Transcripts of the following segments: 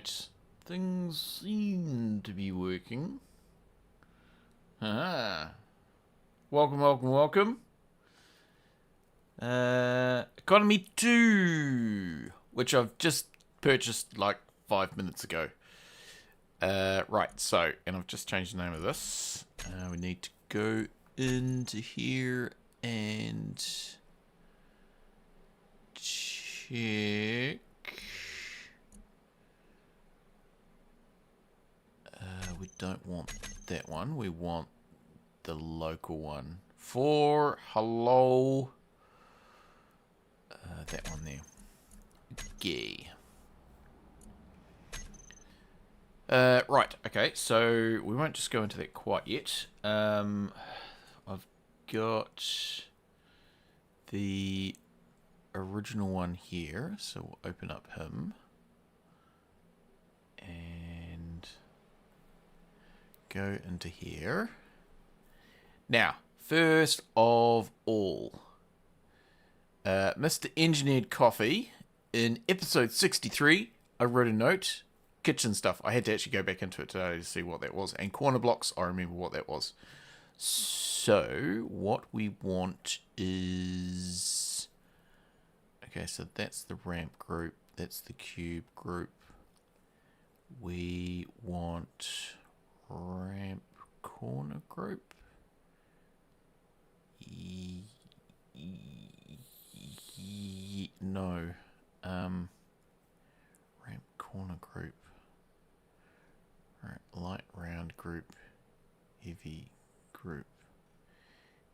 Right. Things seem to be working. Welcome, welcome, welcome. Economy 2, which I've just purchased like 5 minutes ago. Right, so, and I've just changed the name of this. We need to go into here and check. We don't want that one. We want the local one. For hello. That one there. Gay. Right, okay, so we won't just go into that quite yet. I've got the original one here, so we'll open up him. And go into here. Now, first of all, Mr. Engineered Coffee, in episode 63, I wrote a note, kitchen stuff. I had to actually go back into it today to see what that was. And corner blocks, I remember what that was. So, what we want is... Okay, so that's the ramp group. That's the cube group. We want ramp corner group. No. Ramp corner group. Right, light round group. Heavy group.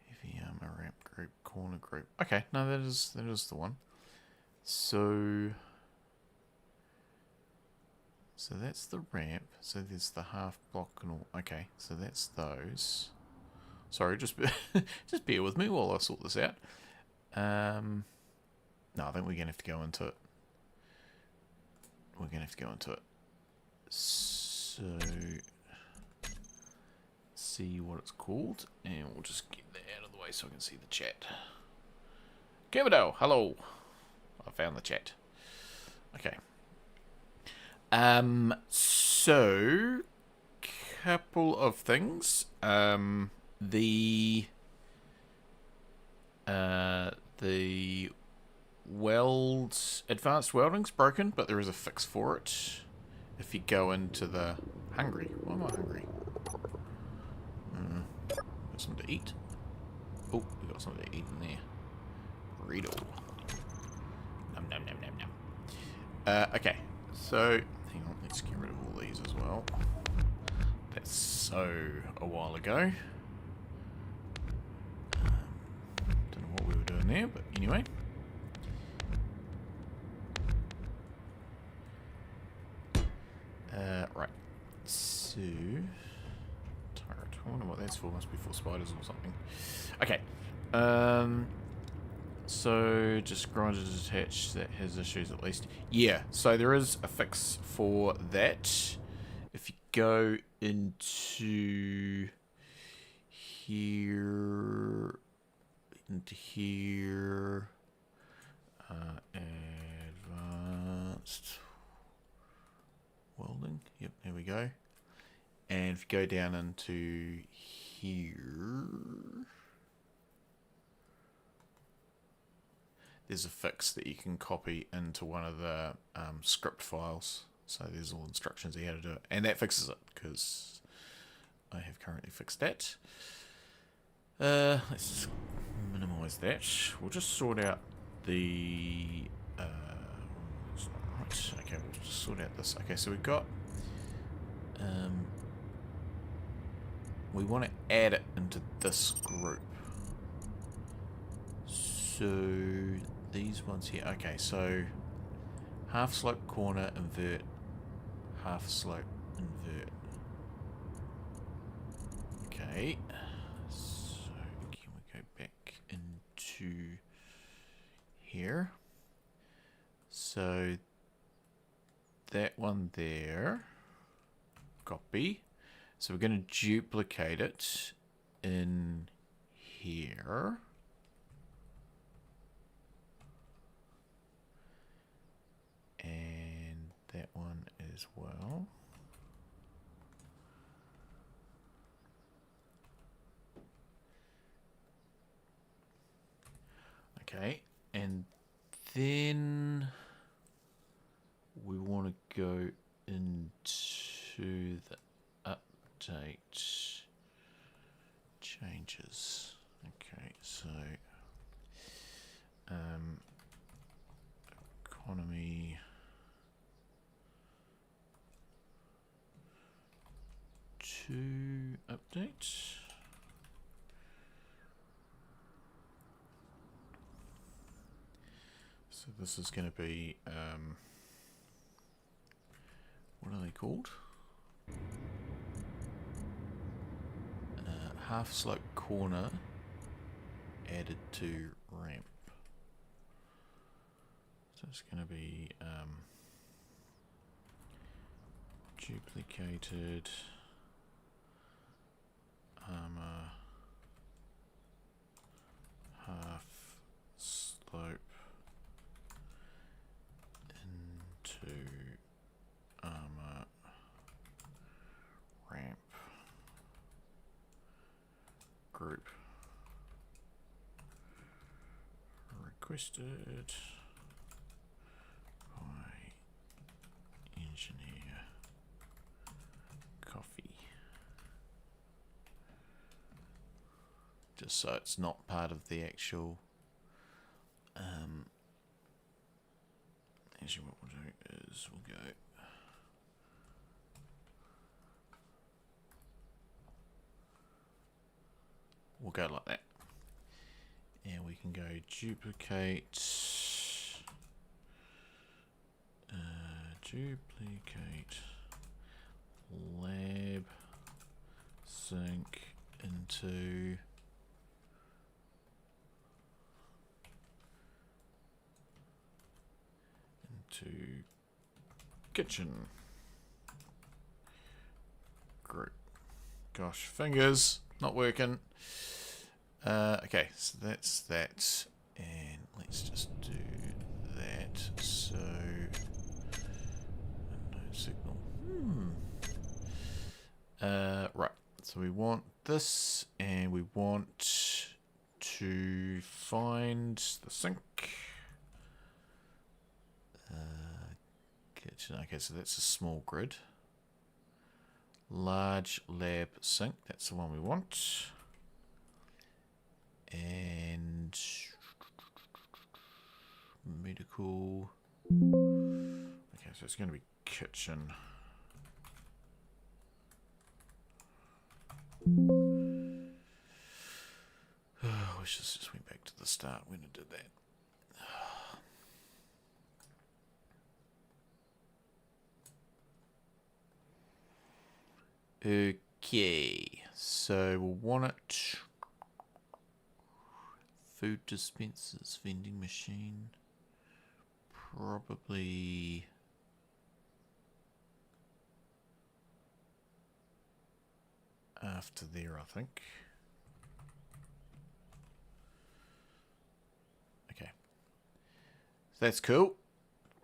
Heavy armor ramp group. Corner group. Okay, no, that is the one. So that's the ramp. So there's the half block and all. Okay, so that's those. Sorry, just just bear with me while I sort this out. No, I think we're gonna have to go into it. We're gonna have to go into it. So see what it's called, and we'll just get that out of the way so I can see the chat. Kevido, hello. I found the chat. Okay. So couple of things. The advanced welding's broken, but there is a fix for it. If you go into the hungry, why am I hungry? Got something to eat. Oh, we got something to eat in there. Burrito. Nom nom nom nom nom. Okay, so hang on, let's get rid of all these as well. That's so a while ago. Don't know what we were doing there, but anyway. Right. So, turret. I wonder what that's for. Must be for spiders or something. Okay. So just grinder detached. That has issues at least. Yeah. So there is a fix for that. If you go into here, advanced welding. Yep, there we go. And if you go down into here, there's a fix that you can copy into one of the script files. So there's all instructions on how to do it. And that fixes it, because I have currently fixed that. Let's minimize that. We'll just sort out the... right, okay, we'll just sort out this. Okay, so we've got... we want to add it into this group. So these ones here. Okay, so half slope corner invert, half slope invert. Okay, so can we go back into here? So that one there, copy. So we're going to duplicate it in here. And that one as well. Okay, and then we want to go into the update changes. Okay, so economy to update. So this is going to be what are they called? Half slope corner added to ramp. So it's going to be duplicated armor half slope into armor ramp group requested by engineer coffee. Just so it's not part of the actual actually what we'll do is we'll go like that, and we can go duplicate lab sync into kitchen group. Gosh, fingers not working. Okay, so that's that, and let's just do that. So no signal. Right. So we want this, and we want to find the sink. Kitchen. Okay, so that's a small grid. Large lab sink. That's the one we want. And medical. Okay, so it's going to be kitchen. Oh, I wish this just went back to the start when it did that. Okay, so we'll want it. Food dispensers, vending machine. Probably after there, I think. Okay. That's cool.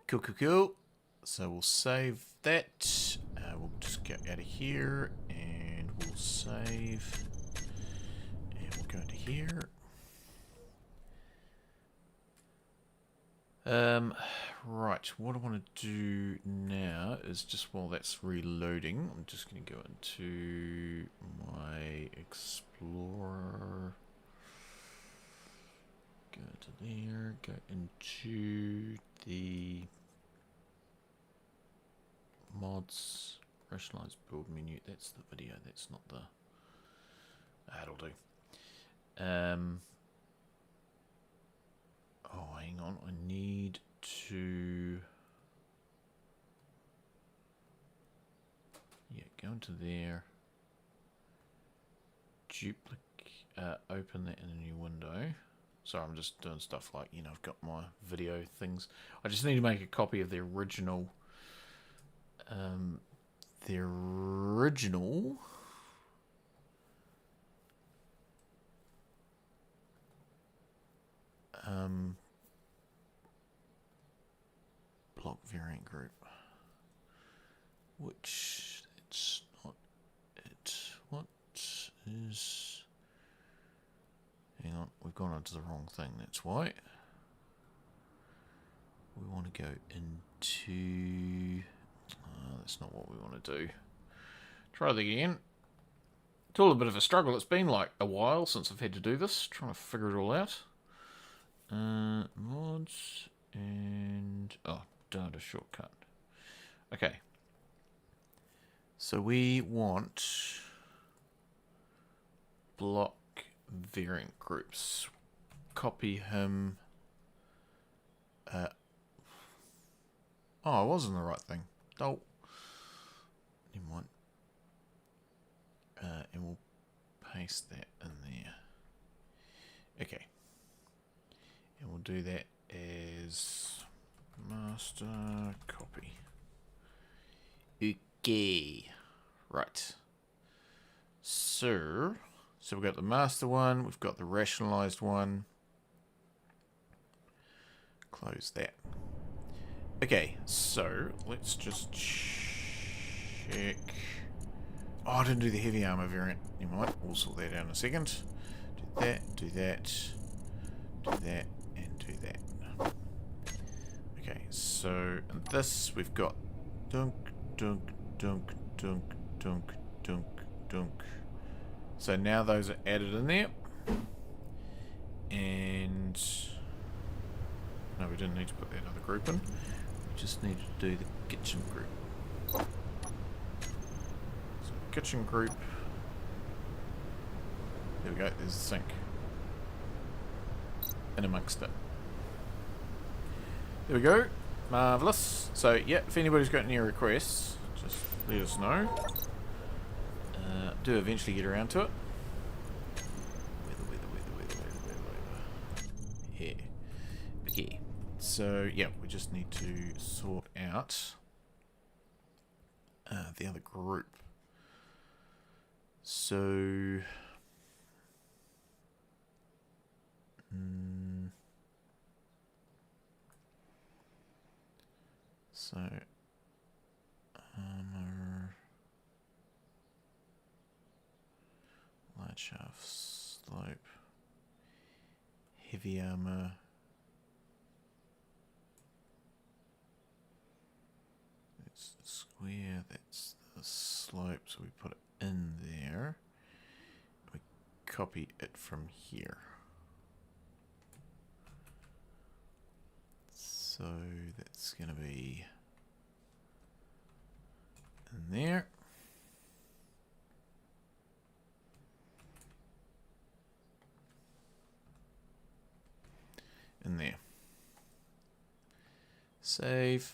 Cool. So we'll save that. We'll just get out of here, and we'll save. And we'll go into here. Right, what I want to do now is just while that's reloading, I'm just going to go into my Explorer. Go to there, go into the mods, rationalized build menu. That's the video, that's not the... That'll do. Oh, hang on, I need to... Yeah, go into there. Duplicate, open that in a new window. Sorry, I'm just doing stuff like, you know, I've got my video things. I just need to make a copy of the original... block variant group. which it's not it. What is... Hang on, we've gone onto the wrong thing, that's why. We want to go into... that's not what we want to do. Try that again. It's all a bit of a struggle. It's been like a while since I've had to do this. Trying to figure it all out. Mods and... Oh, data shortcut. Okay. So we want block variant groups. Copy him. Oh, I was in the right thing. Oh. Never mind. And we'll paste that in there. Okay. And we'll do that as master copy. Okay. Right. So we've got the master one, we've got the rationalized one. Close that. Okay, so let's just check. Oh, I didn't do the heavy armor variant. Never mind. We'll sort that out in a second. Do that, do that, do that, and do that. Okay, so in this we've got dunk, dunk, dunk, dunk, dunk, dunk, dunk. So now those are added in there. And no, we didn't need to put that other group in. We just need to do the kitchen group. So kitchen group. There we go, there's the sink. In amongst it. There we go. Marvellous. So yeah, if anybody's got any requests, just let us know. Do eventually get around to it. Weather. Yeah. Okay. So yeah, we just need to sort out the other group. So armor, light shaft, slope, heavy armor. That's the square, that's the slope, so we put it in there. We copy it from here. So that's going to be in there. In there. Save.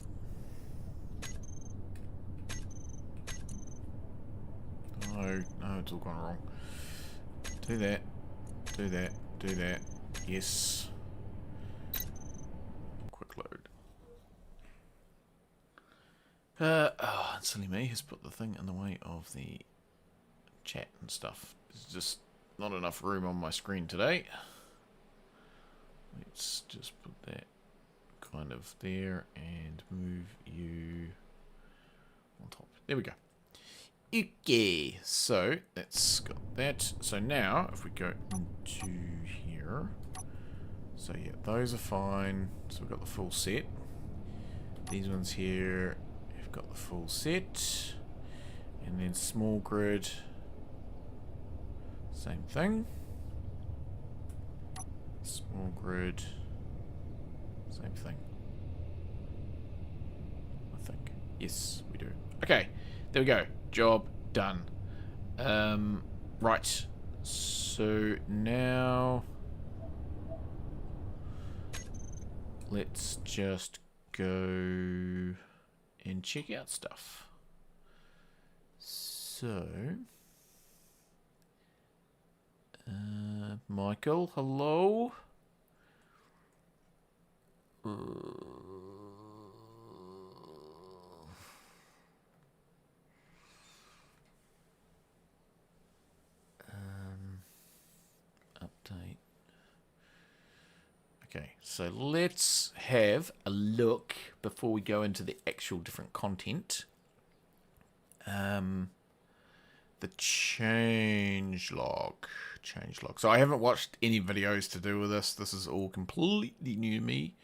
No, it's all gone wrong. Do that. Do that. Do that. Yes. Quick load. Silly me has put the thing in the way of the chat and stuff. There's just not enough room on my screen today. Let's just put that kind of there and move you on top. There we go. Okay, so that's got that. So now, if we go into here, so yeah, those are fine. So we've got the full set. These ones here, we've got the full set. And then small grid, same thing. Small grid, same thing. I think. Yes, we do. Okay, there we go. Job done. Right. So now let's just go and check out stuff. So Michael, hello. Update. Okay, so let's have a look before we go into the actual different content. The change log. So I haven't watched any videos to do with this. This is all completely new to me.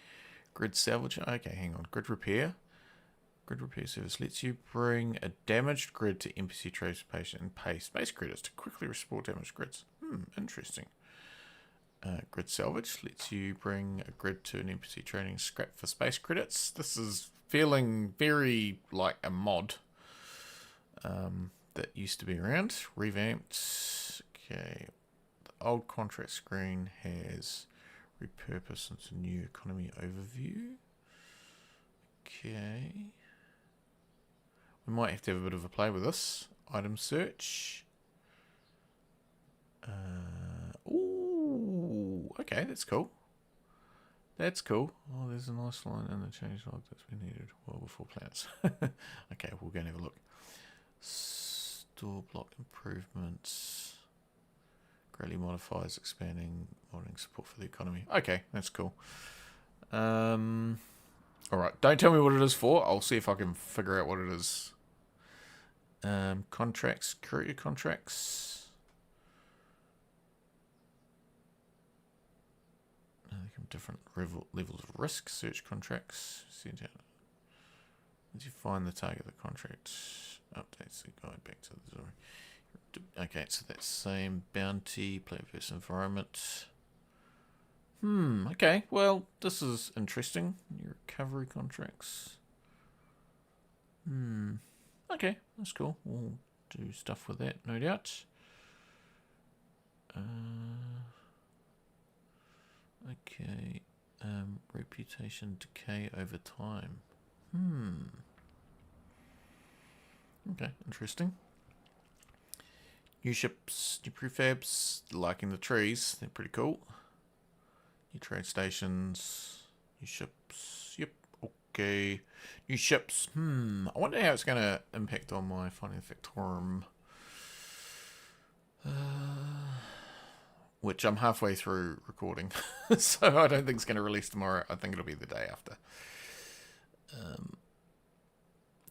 Grid salvage. Okay, hang on. Grid repair. Grid repair service lets you bring a damaged grid to NPC trace patient and pay space credits to quickly restore damaged grids. Interesting. Grid salvage lets you bring a grid to an NPC trading scrap for space credits. This is feeling very like a mod that used to be around. Revamped. Okay. The old contract screen has repurposed into new economy overview. Okay. We might have to have a bit of a play with this. Item search. Ooh, okay, that's cool. That's cool. Oh, there's a nice line in the change log that's been needed well before plans. Okay, we'll go and have a look. Store block improvements. Greatly modifies expanding modding support for the economy. Okay, that's cool. Alright, don't tell me what it is for. I'll see if I can figure out what it is. Contracts, courier contracts. Different levels of risk. Search contracts. Once you find the target of the contract, updates the guide back to the story. Okay, so that's same bounty, player versus environment. Okay, well, this is interesting. Your recovery contracts. Okay, that's cool. We'll do stuff with that, no doubt. Okay, reputation decay over time. Okay, interesting. New ships, new prefabs, liking the trees, they're pretty cool. New trade stations, new ships, yep, okay. New ships, I wonder how it's going to impact on my Finding the Factorum. Which I'm halfway through recording, so I don't think it's going to release tomorrow. I think it'll be the day after.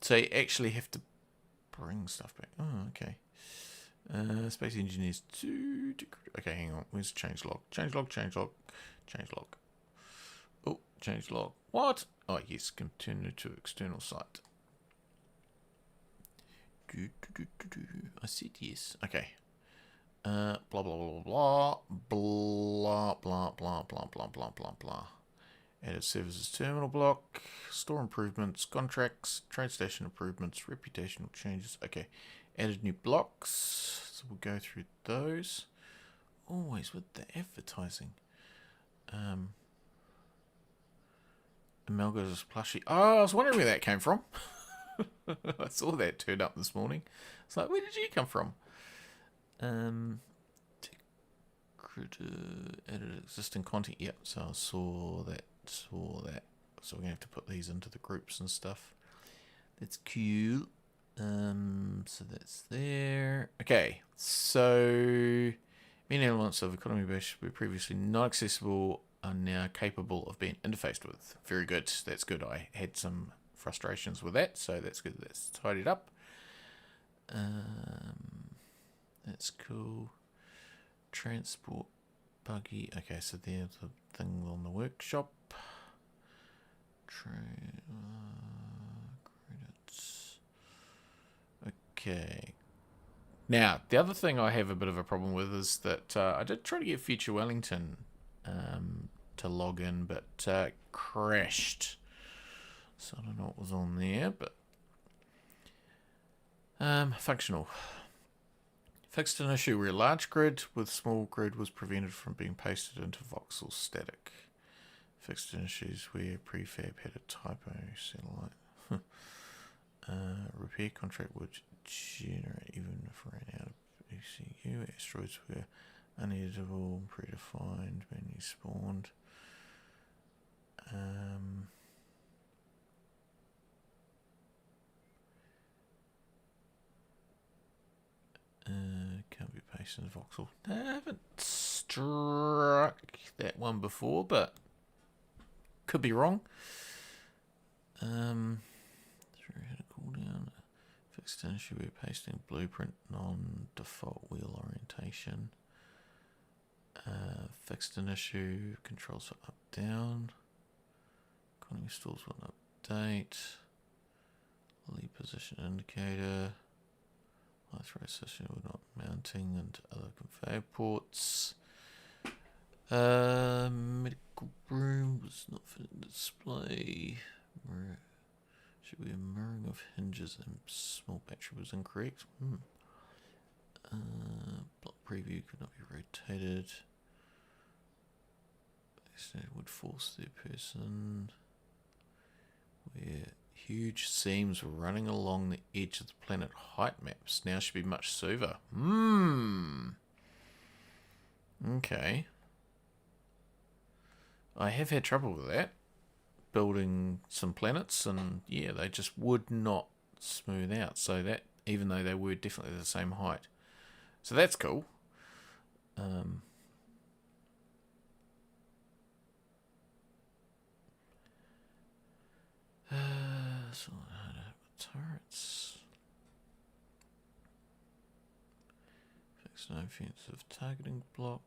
So you actually have to bring stuff back. Oh, okay. Space engineers 2. Okay, hang on. Where's change log? Change log. Oh, change log. What? Oh, yes. Continue to external site. I said yes. Okay. Blah blah blah blah blah blah blah blah blah blah blah blah. Added services terminal block, store improvements, contracts, trade station improvements, reputational changes. Okay, added new blocks. So we'll go through those. Always with the advertising. Amalga's plushie. Oh, I was wondering where that came from. I saw that turn up this morning. It's like, where did you come from? Edit existing content. Yep, so I saw that. So we're gonna have to put these into the groups and stuff. That's cool. So that's there. Okay, so many elements of economy base were previously not accessible are now capable of being interfaced with. Very good. That's good. I had some frustrations with that, so that's good. That's tidied up. That's cool. Transport buggy. Okay, so there's the thing on the workshop. Credits. Okay. Now, the other thing I have a bit of a problem with is that I did try to get Future Wellington to log in, but crashed. So I don't know what was on there, but functional. Fixed an issue where a large grid with small grid was prevented from being pasted into voxel static. Fixed an issues where prefab had a typo satellite. Repair contract would generate even if ran out of ECU. Asteroids were uneditable, predefined, manually spawned. Can't be pasted in voxel. I haven't struck that one before, but could be wrong. Through how to cool down. Fixed an issue we're pasting blueprint non-default wheel orientation. Fixed an issue controls for up down. Economy stalls will update. Lead position indicator. High throw session we're not mounting into other conveyor ports. Medical room was not fit in display. Should be a mirroring of hinges and small battery was incorrect. Block preview could not be rotated. Would force the person. Where huge seams were running along the edge of the planet height maps now should be much smoother. Okay. I have had trouble with that. Building some planets, and yeah, they just would not smooth out. So that, even though they were definitely the same height, so that's cool. So turrets. Fix no offensive targeting block.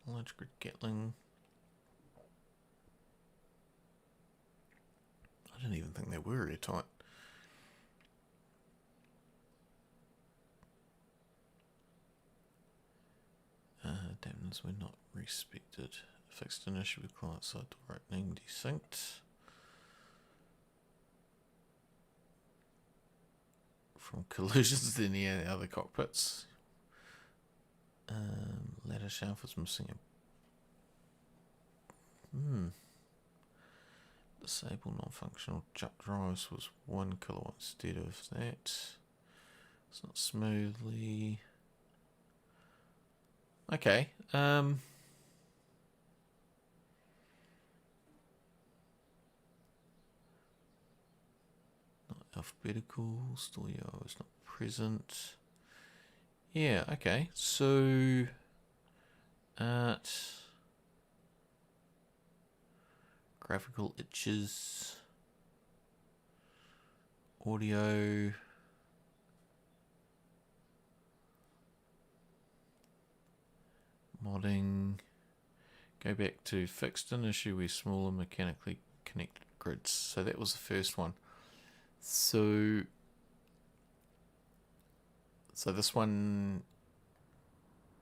Large grid Gatling. I didn't even think they were airtight. Damners were not respected. Fixed an issue with client side door opening desynced. From collisions in the other cockpits. Ladder shaft was missing a... Disable non-functional jump drives was 1 kilowatt instead of that. It's not smoothly. Okay. Not alphabetical. Storyo is not present. Yeah, okay. So art, graphical itches, audio, modding. Go back to fixed an issue with smaller mechanically connected grids. So that was the first one. So this one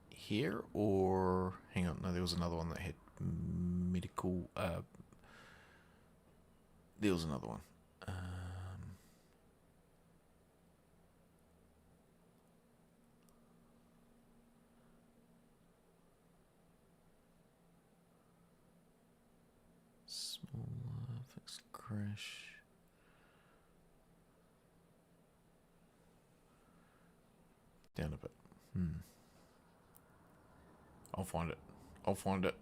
here, or hang on, no, there was another one that had medical. There was another one. Smaller, fixed crash. Down a bit. I'll find it. I'll find it.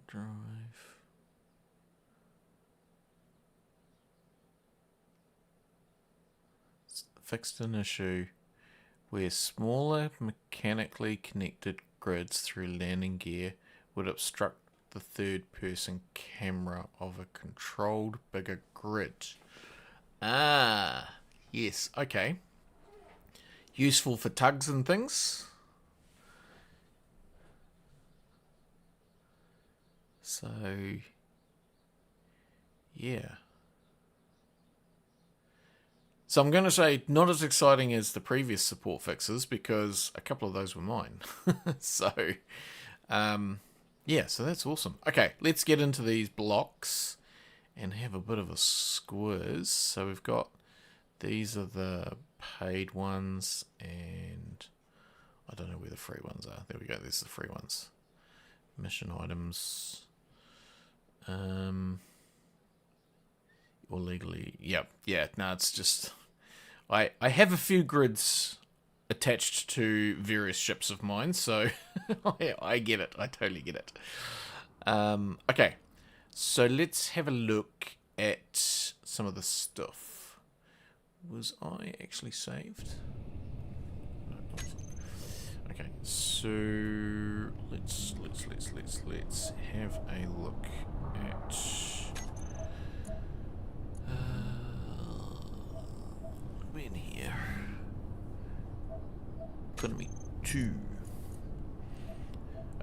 Drive. Fixed an issue where smaller mechanically connected grids through landing gear would obstruct the third person camera of a controlled bigger grid. Ah, yes, okay. Useful for tugs and things. So, yeah. So I'm going to say not as exciting as the previous support fixes because a couple of those were mine. So, yeah, so that's awesome. Okay, let's get into these blocks and have a bit of a squiz. So we've got, these are the paid ones, and I don't know where the free ones are. There we go, there's the free ones. Mission items. Or legally, yep, yeah, no, it's just, I have a few grids attached to various ships of mine, so I get it, I totally get it. Okay, so let's have a look at some of the stuff. Was I actually saved? No, Okay, so let's have a look at in here. Economy 2.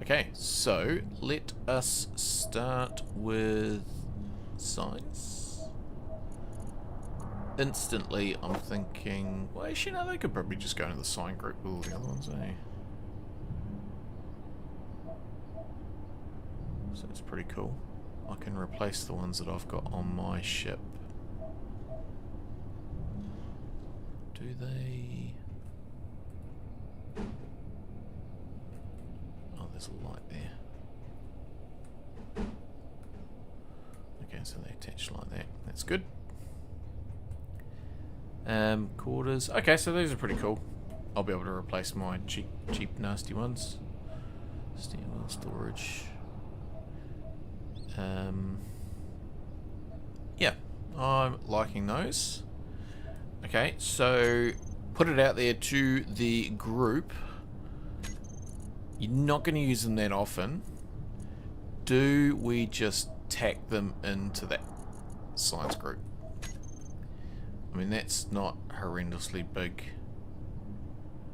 Okay, so let us start with size. Instantly, I'm thinking, well, actually, no, they could probably just go into the sign group with all the other ones, eh? So it's pretty cool. I can replace the ones that I've got on my ship. Do they... Oh, there's a light there. Okay, so they attach like that. That's good. Quarters. Okay, so these are pretty cool. I'll be able to replace my cheap, nasty ones. Stairwell storage. Yeah, I'm liking those. Okay, so put it out there to the group. You're not going to use them that often. Do we just tack them into that science group? I mean, that's not horrendously big.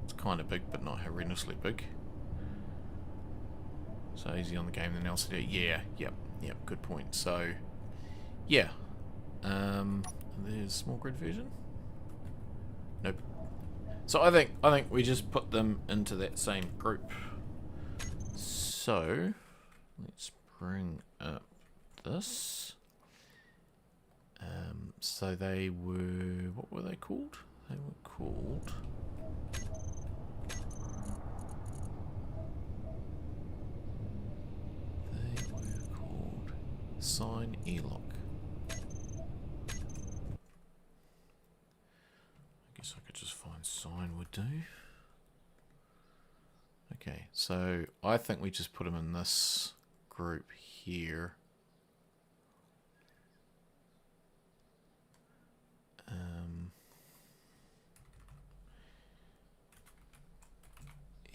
It's kind of big, but not horrendously big. So easy on the game than LCD. Yeah, yep, good point. So, yeah. There's small grid version. Nope. So I think we just put them into that same group. So let's bring up this. So they were, what were they called? They were called Sign E-Lock. I guess I could just find sign would do. Okay, so I think we just put them in this group here.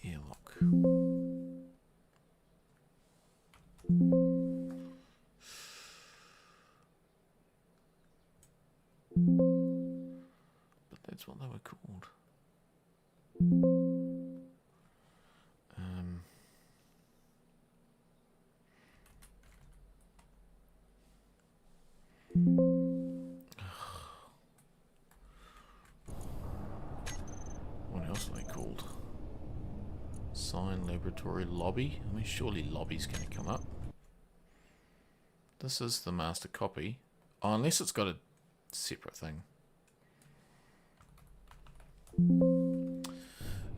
E-Lock. But that's what they were called. What else are they called? Sign Laboratory Lobby. I mean, surely lobby's going to come up. This is the master copy. Oh, unless it's got a separate thing.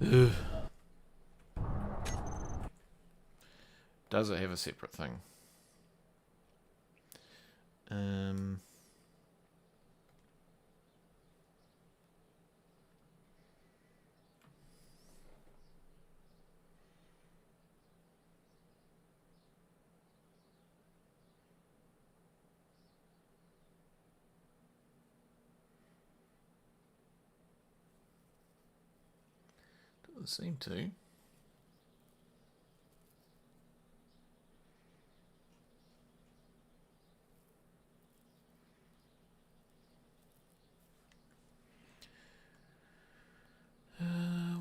Ugh. Does it have a separate thing? Doesn't seem to.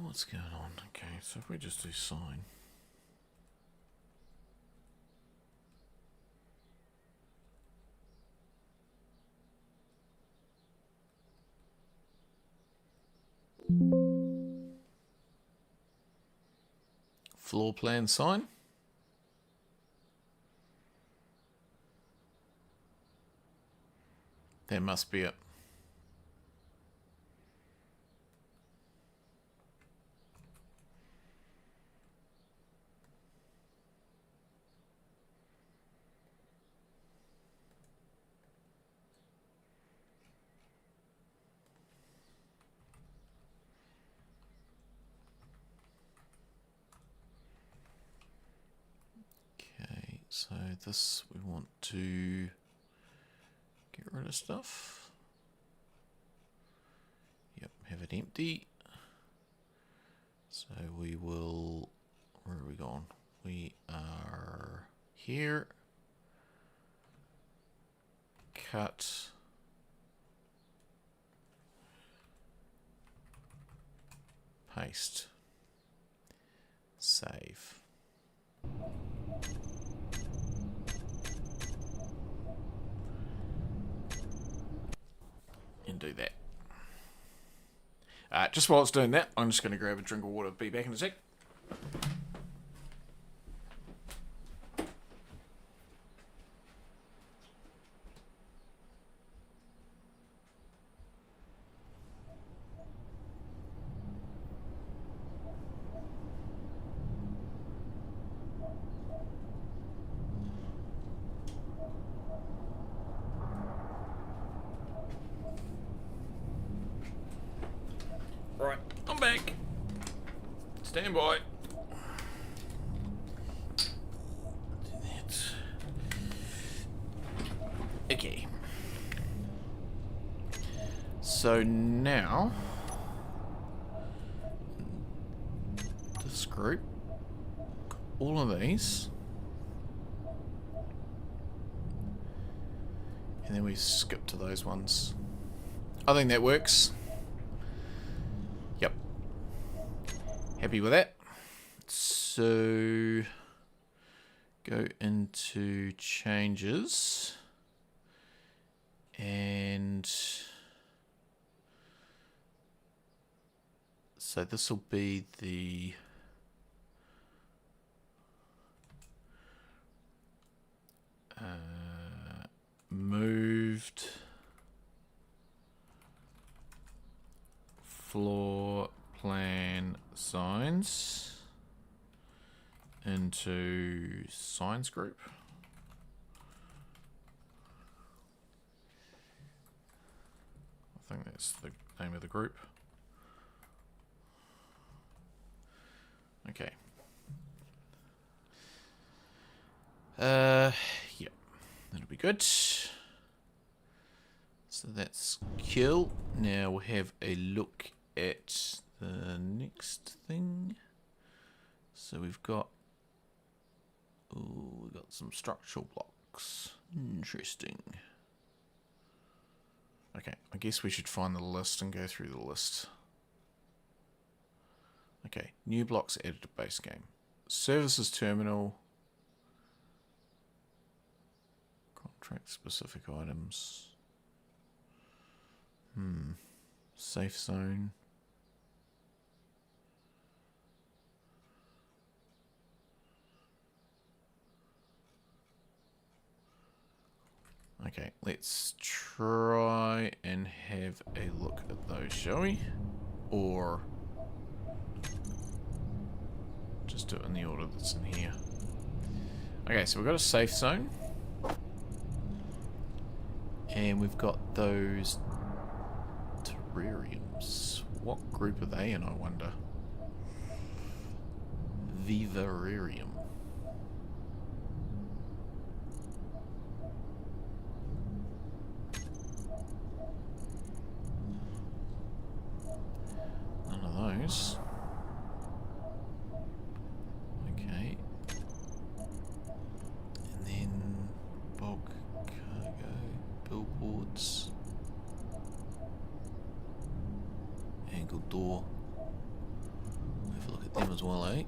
What's going on? Okay, so if we just do sign. Floor plan sign. That must be it. Okay, so this we want to get rid of stuff. Yep, have it empty. So we will, where are we going? We are here. Cut. Paste. Save. And do that. Just while it's doing that, I'm just going to grab a drink of water. Be back in a sec. Right, I'm back. Stand by. Do that. Okay. So now, this group, all of these, and then we skip to those ones. I think that works. Yep. Happy with that. So go into changes and so this will be the moved floor plan signs into signs group. I think that's the name of the group. Okay. Yep, that'll be good. So that's cool. Now we'll have a look at the next thing. So we've got some structural blocks. Interesting. Okay, I guess we should find the list and go through the list. Okay, new blocks added to base game. Services terminal. Contract specific items. Safe zone. Okay, let's try and have a look at those, shall we? Or just do it in the order that's in here. Okay, so we've got a safe zone. And we've got those terrariums. What group are they in, I wonder? Vivarium. None of those. Okay. And then bulk cargo, billboards, angled door. Have a look at them as well, eh?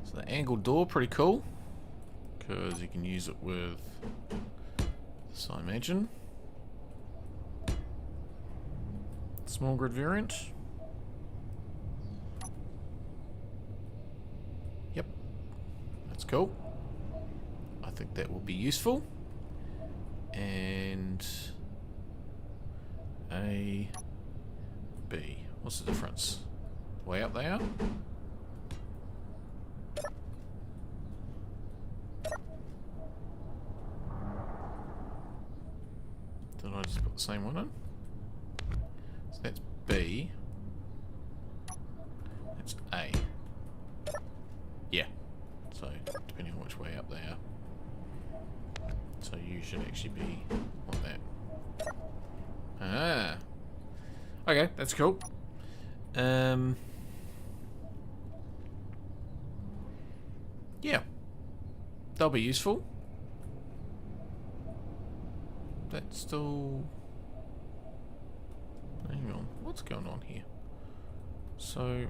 So the angled door, pretty cool, because you can use it with this, I imagine. Small grid variant. Yep, that's cool. I think that will be useful. And A, B. What's the difference? Way up there? Did I just put the same one in? So that's B. That's A. Yeah. So, depending on which way up they are. So you should actually be on that. Ah. Okay, that's cool. Yeah, they'll be useful. That's still... Hang on, what's going on here? So...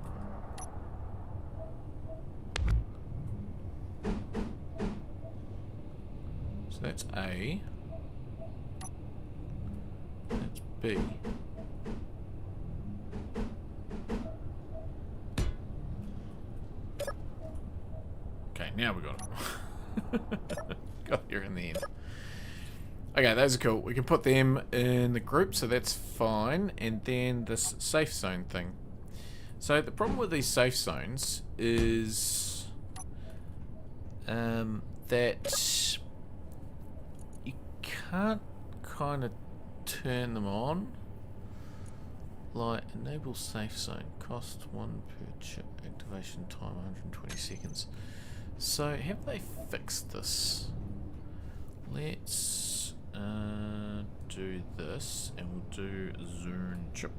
So that's A. That's B. Okay, now we got it. Got here in the end. Okay, those are cool. We can put them in the group, so that's fine. And then this safe zone thing. So the problem with these safe zones is that you can't kind of turn them on. Like, enable safe zone. Cost 1 per chip. Activation time 120 seconds. So, have they fixed this? Let's do this, and we'll do zone chip.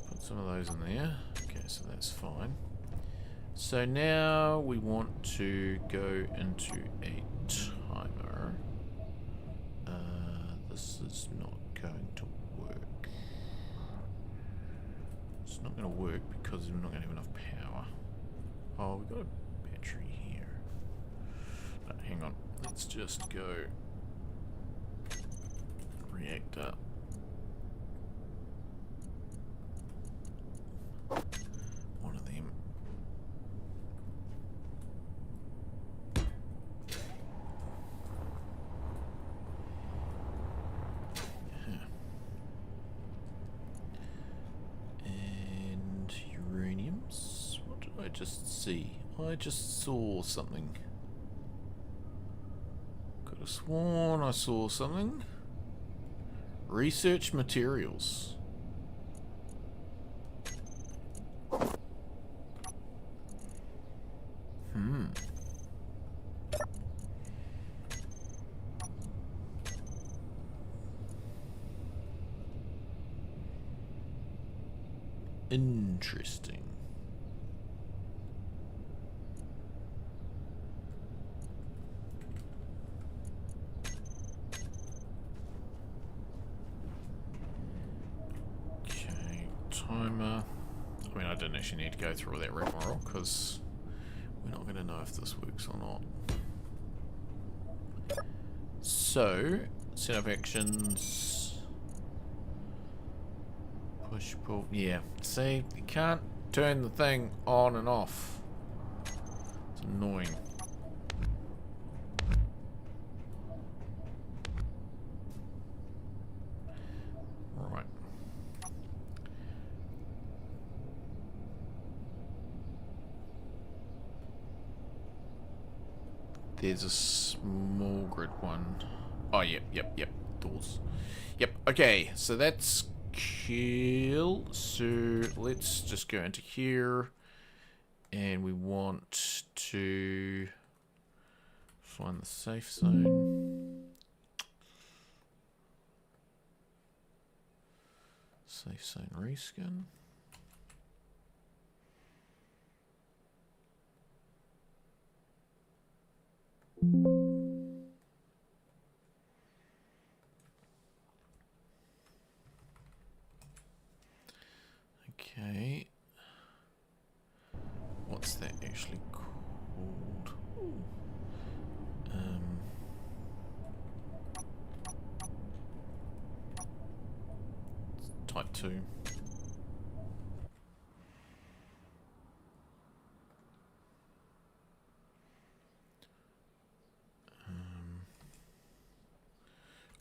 Put some of those in there. Okay, so that's fine. So now we want to go into a timer. This is not going to work. It's not going to work because we're not going to have enough power. Oh, we've got a battery here. No, hang on. Let's just go reactor. One of them. And uraniums. What did I just see? I just saw something. Could have sworn I saw something. Research materials. Interesting. Okay, timer. I mean, I didn't actually need to go through all that rigmarole because we're not going to know if this works or not. So, set up actions. Push, pull. Yeah, see, you can't turn the thing on and off. It's annoying. Right. There's a small grid one. Oh, yep. Doors. Yep, okay, so that's cool. So let's just go into here. And we want to find the safe zone. Safe zone reskin. Okay. What's that actually called? Type 2.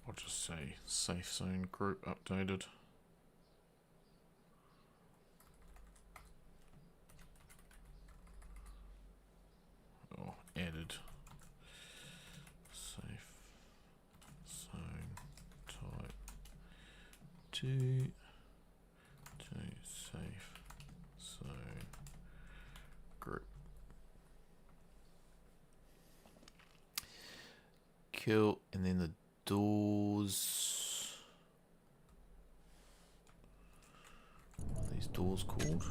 I'll just say safe zone group updated. Or added. Safe zone type 2 to safe zone group. Cool. And then the door these doors called?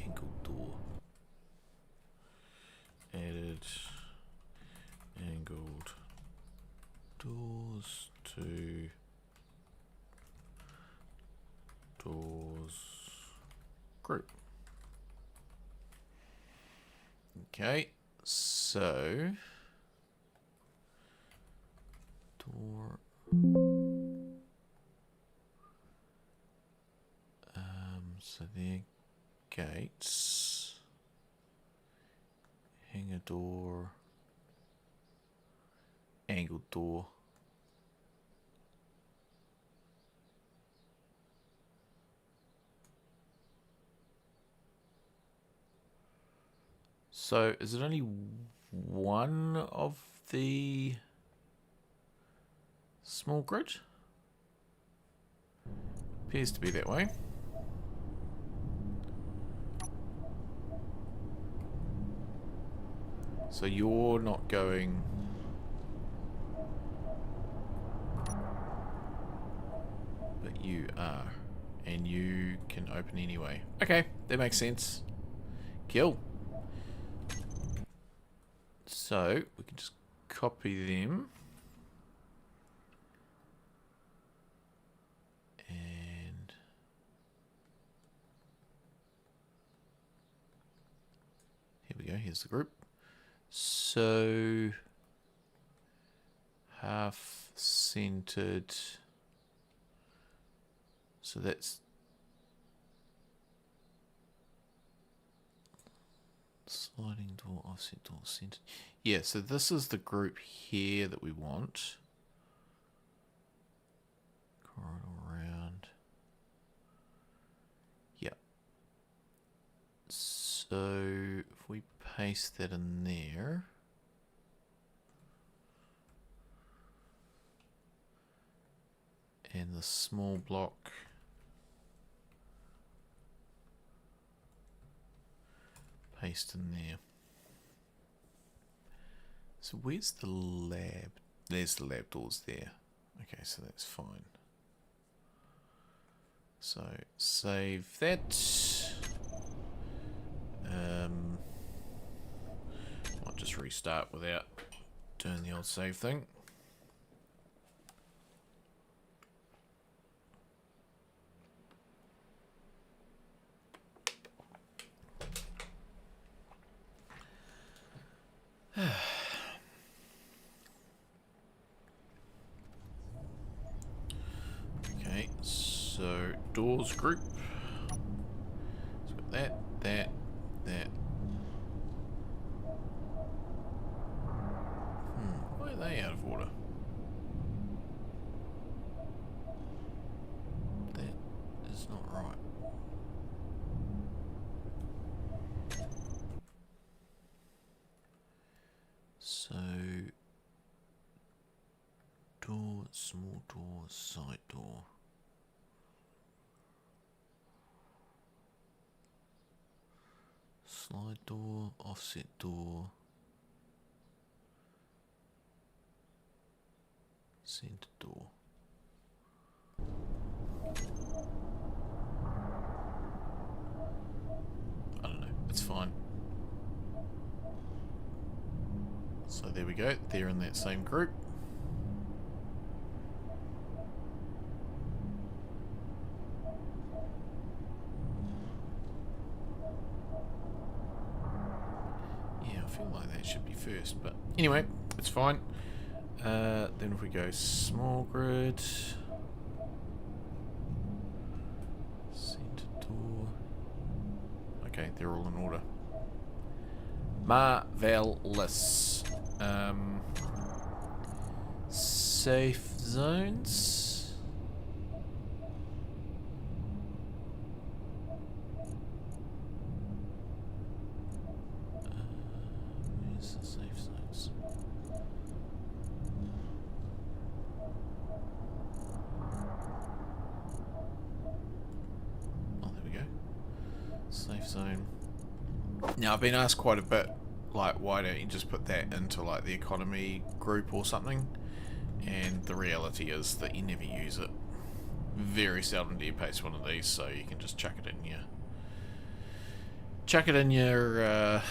Angled door. Added angled doors to doors group. Okay, so door so they're gates, hanger door, angled door. So is it only one of the small grid? Appears to be that way. So you're not going... But you are. And you can open anyway. Okay, that makes sense. Kill. So, we can just copy them. And... Here we go, here's the group. So... half-centered... So that's... sliding door, offset door, centered. Yeah, so this is the group here that we want. Corridor around. Yeah. So if we paste that in there. And the small block. Paste in there. So where's the lab? There's the lab doors there. Okay, so that's fine. So save that. I'll just restart without doing the old save thing. Okay, so doors group. So that. Why are they out of order? That is not right. So door, small door, side door. Slide door, offset door. Center door. I don't know, it's fine. So there we go, they're in that same group. Yeah, I feel like that should be first, but anyway, it's fine. Then if we go small grid, center door. Okay, they're all in order. Marvelous. Safe zones. Where's the safe zones? Oh, there we go. Safe zone. Now, I've been asked quite a bit, like, why don't you just put that into, like, the economy group or something? And the reality is that you never use it. very seldom do you paste one of these, so you can just chuck it in your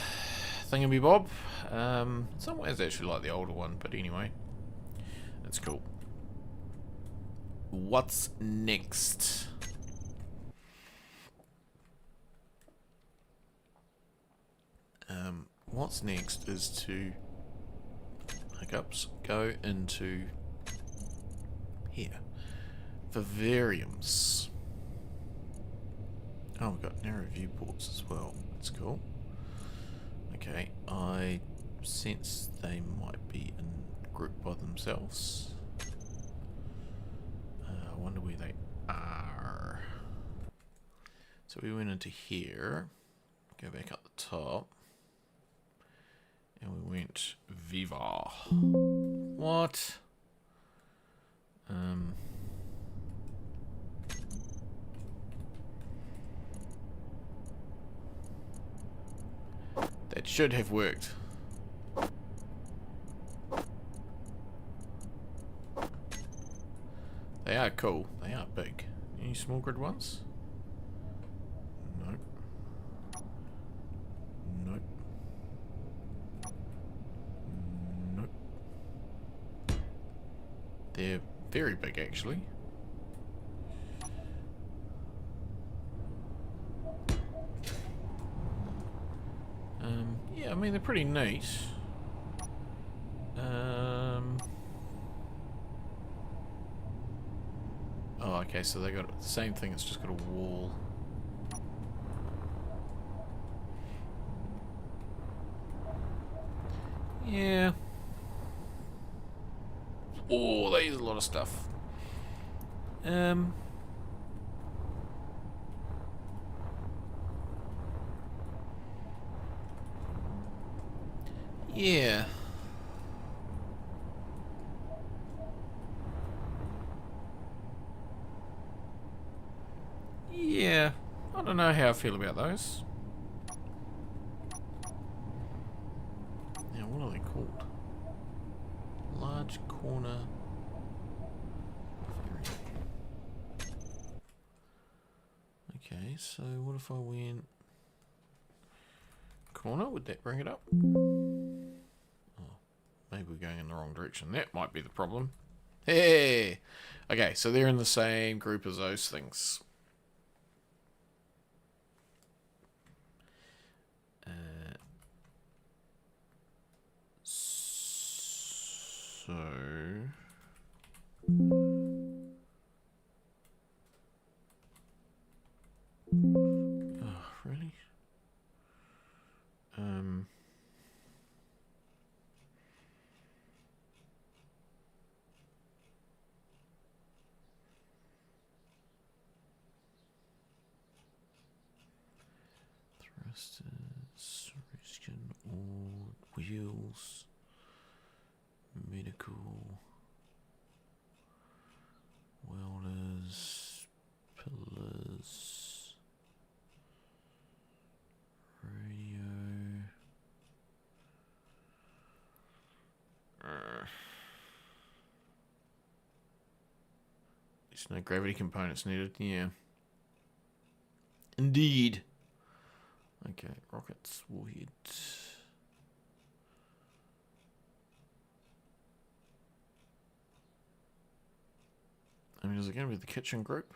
thingamabob. In some ways, I actually like the older one, but anyway, that's cool. What's next? What's next is to go into here. Vivariums. Oh, we've got narrow viewports as well. That's cool. Okay, I sense they might be in a group by themselves. I wonder where they are. So we went into here. Go back up the top. And we went Viva. What? That should have worked. They are cool. They are big. Any small grid ones? Nope. Nope. Nope. They're very big, actually. Yeah, I mean, they're pretty neat. Oh, okay, so they got the same thing, it's just got a wall. Yeah. Oh, that is a lot of stuff. Yeah. Yeah. I don't know how I feel about those. Now, what are they called? Large corner. Okay, so what if I went corner? Would that bring it up? Oh, maybe we're going in the wrong direction. That might be the problem. Hey! Okay, so they're in the same group as those things. So... Oh, really? Thrusters, reskin, or wheels, medical, welders, pillars, radio. There's no gravity components needed, yeah. Indeed. Okay, rockets, warheads. I mean, is it going to be the kitchen group?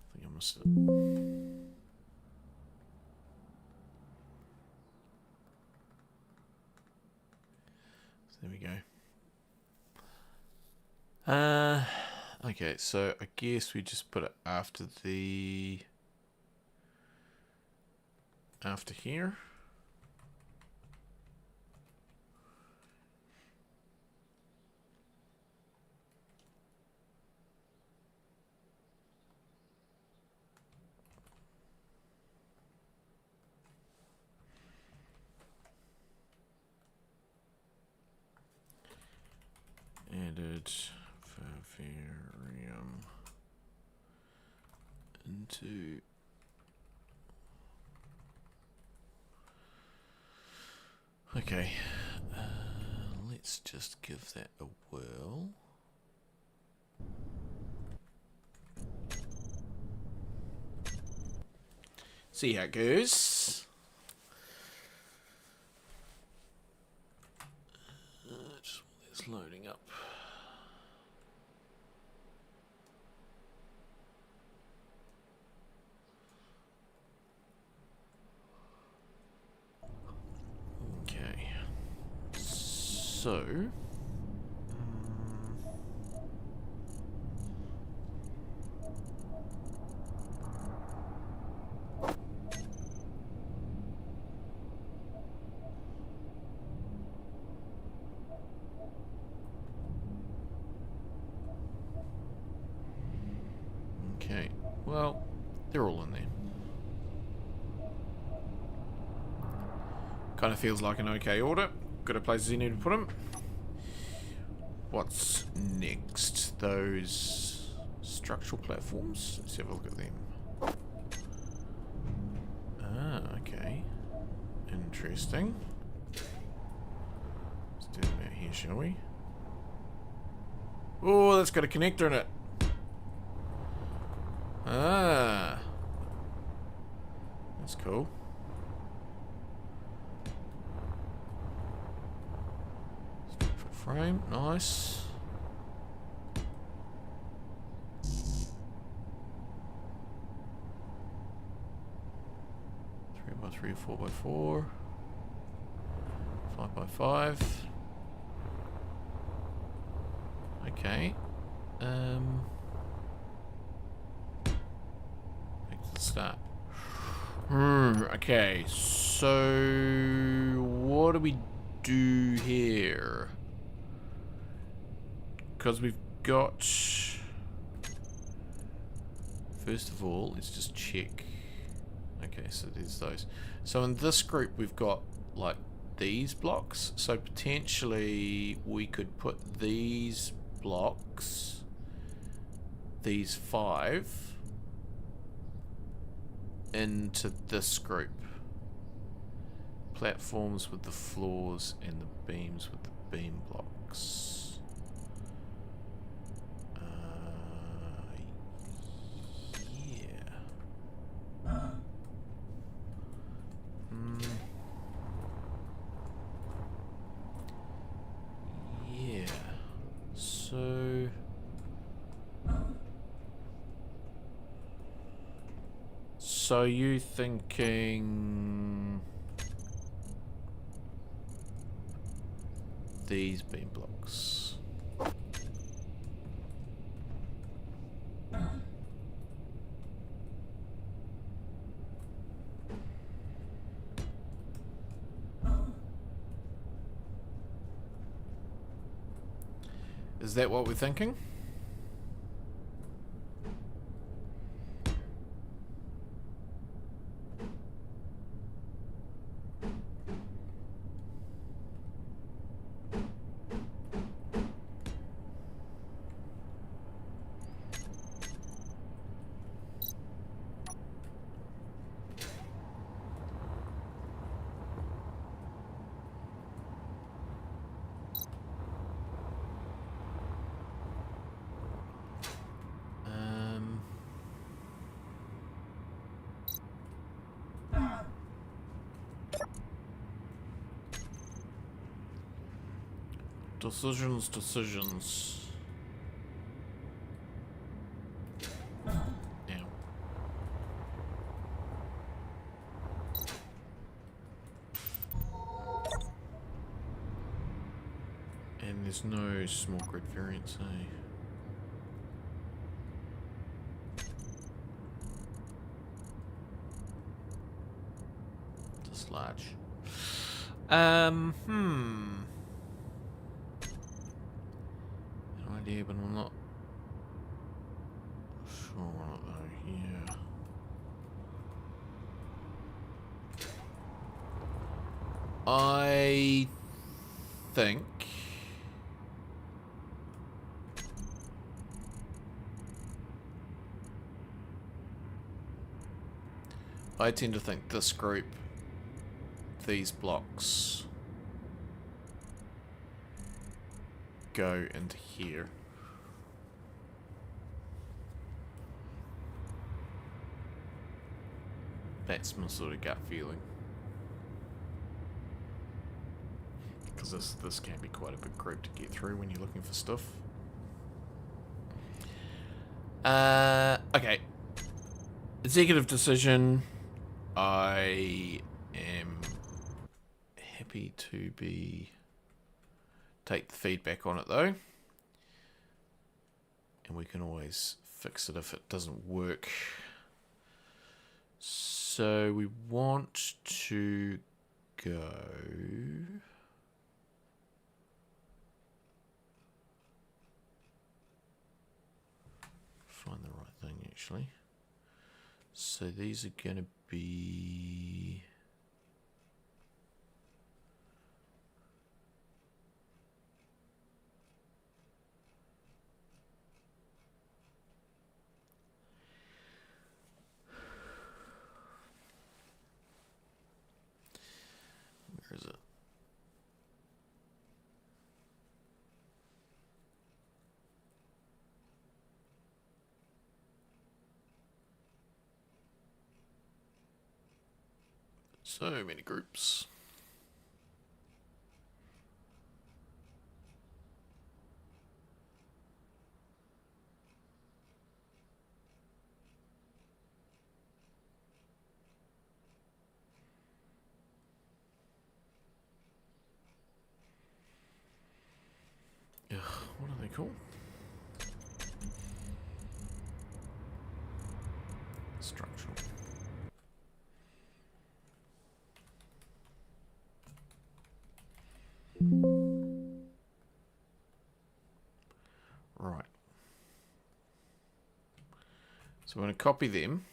I think I missed it. There we go. Okay, so I guess we just put it after here. Added vivarium into Okay. Let's just give that a whirl. See how it goes. Just while it's loading up. Okay. So. Okay, well, they're all in there. Kind of feels like an okay order. Got a places you need to put them. What's next? Those structural platforms? Let's have a look at them. Ah, okay. Interesting. Let's do them out here, shall we? Oh, that's got a connector in it. Ah. That's cool. Frame, nice. 3x3, 4x4, 5x5. Okay. Back to the start. Okay, so what do we do here? Because we've got... First of all, let's just check. Okay, so there's those. So in this group, we've got, like, these blocks. So potentially, we could put these blocks, these 5, into this group. Platforms with the floors and the beams with the beam blocks. Yeah. So... So you thinking... These beam blocks. Is that what we're thinking? Decisions. Yeah. And there's no small grid variance, eh? Just large. No idea, but I'm not sure on it though. Yeah. I think I tend to think this group, these blocks, go into here. That's my sort of gut feeling. Because this can be quite a big group to get through when you're looking for stuff. Okay. Executive decision. I am happy to take the feedback on it though. And we can always fix it if it doesn't work. So we want to go... Find the right thing actually. So these are going to be... Where is it? So many groups. Ugh, what are they called? Structural. Right. So we're going to copy them.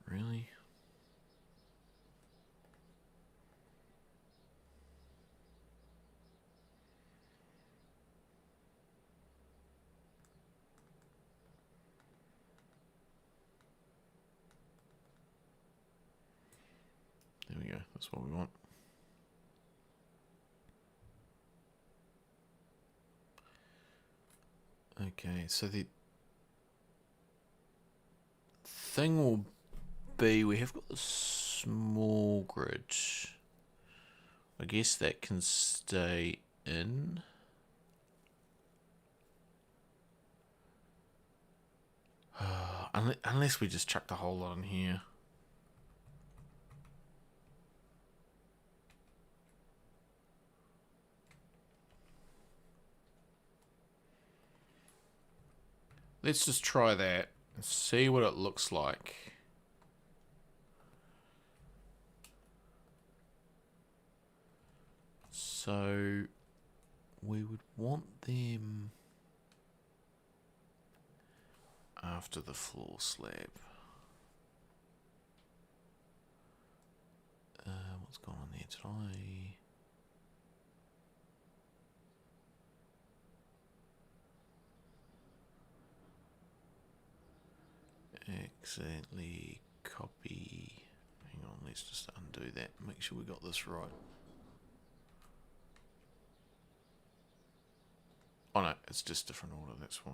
Really? There we go. That's what we want. Okay, so the thing will be we have got the small grid. I guess that can stay in. Unless we just chuck the whole lot in here. Let's just try that and see what it looks like. So we would want them after the floor slab. What's going on there? Did I accidentally copy? Hang on, let's just undo that. Make sure we got this right. Oh no, it's just different order, that's why.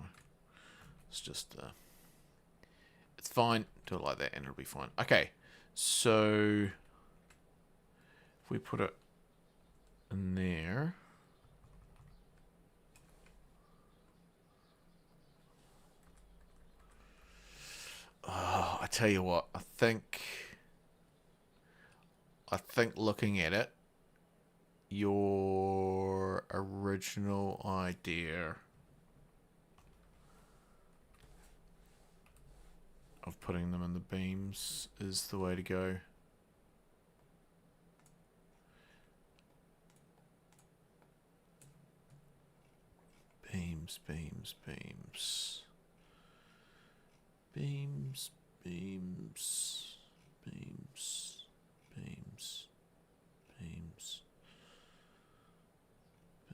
It's just, it's fine. Do it like that and it'll be fine. Okay, so if we put it in there. Oh, I tell you what, I think looking at it, your original idea of putting them in the beams is the way to go. Beams, beams, beams. Beams, beams, beams, beams, beams,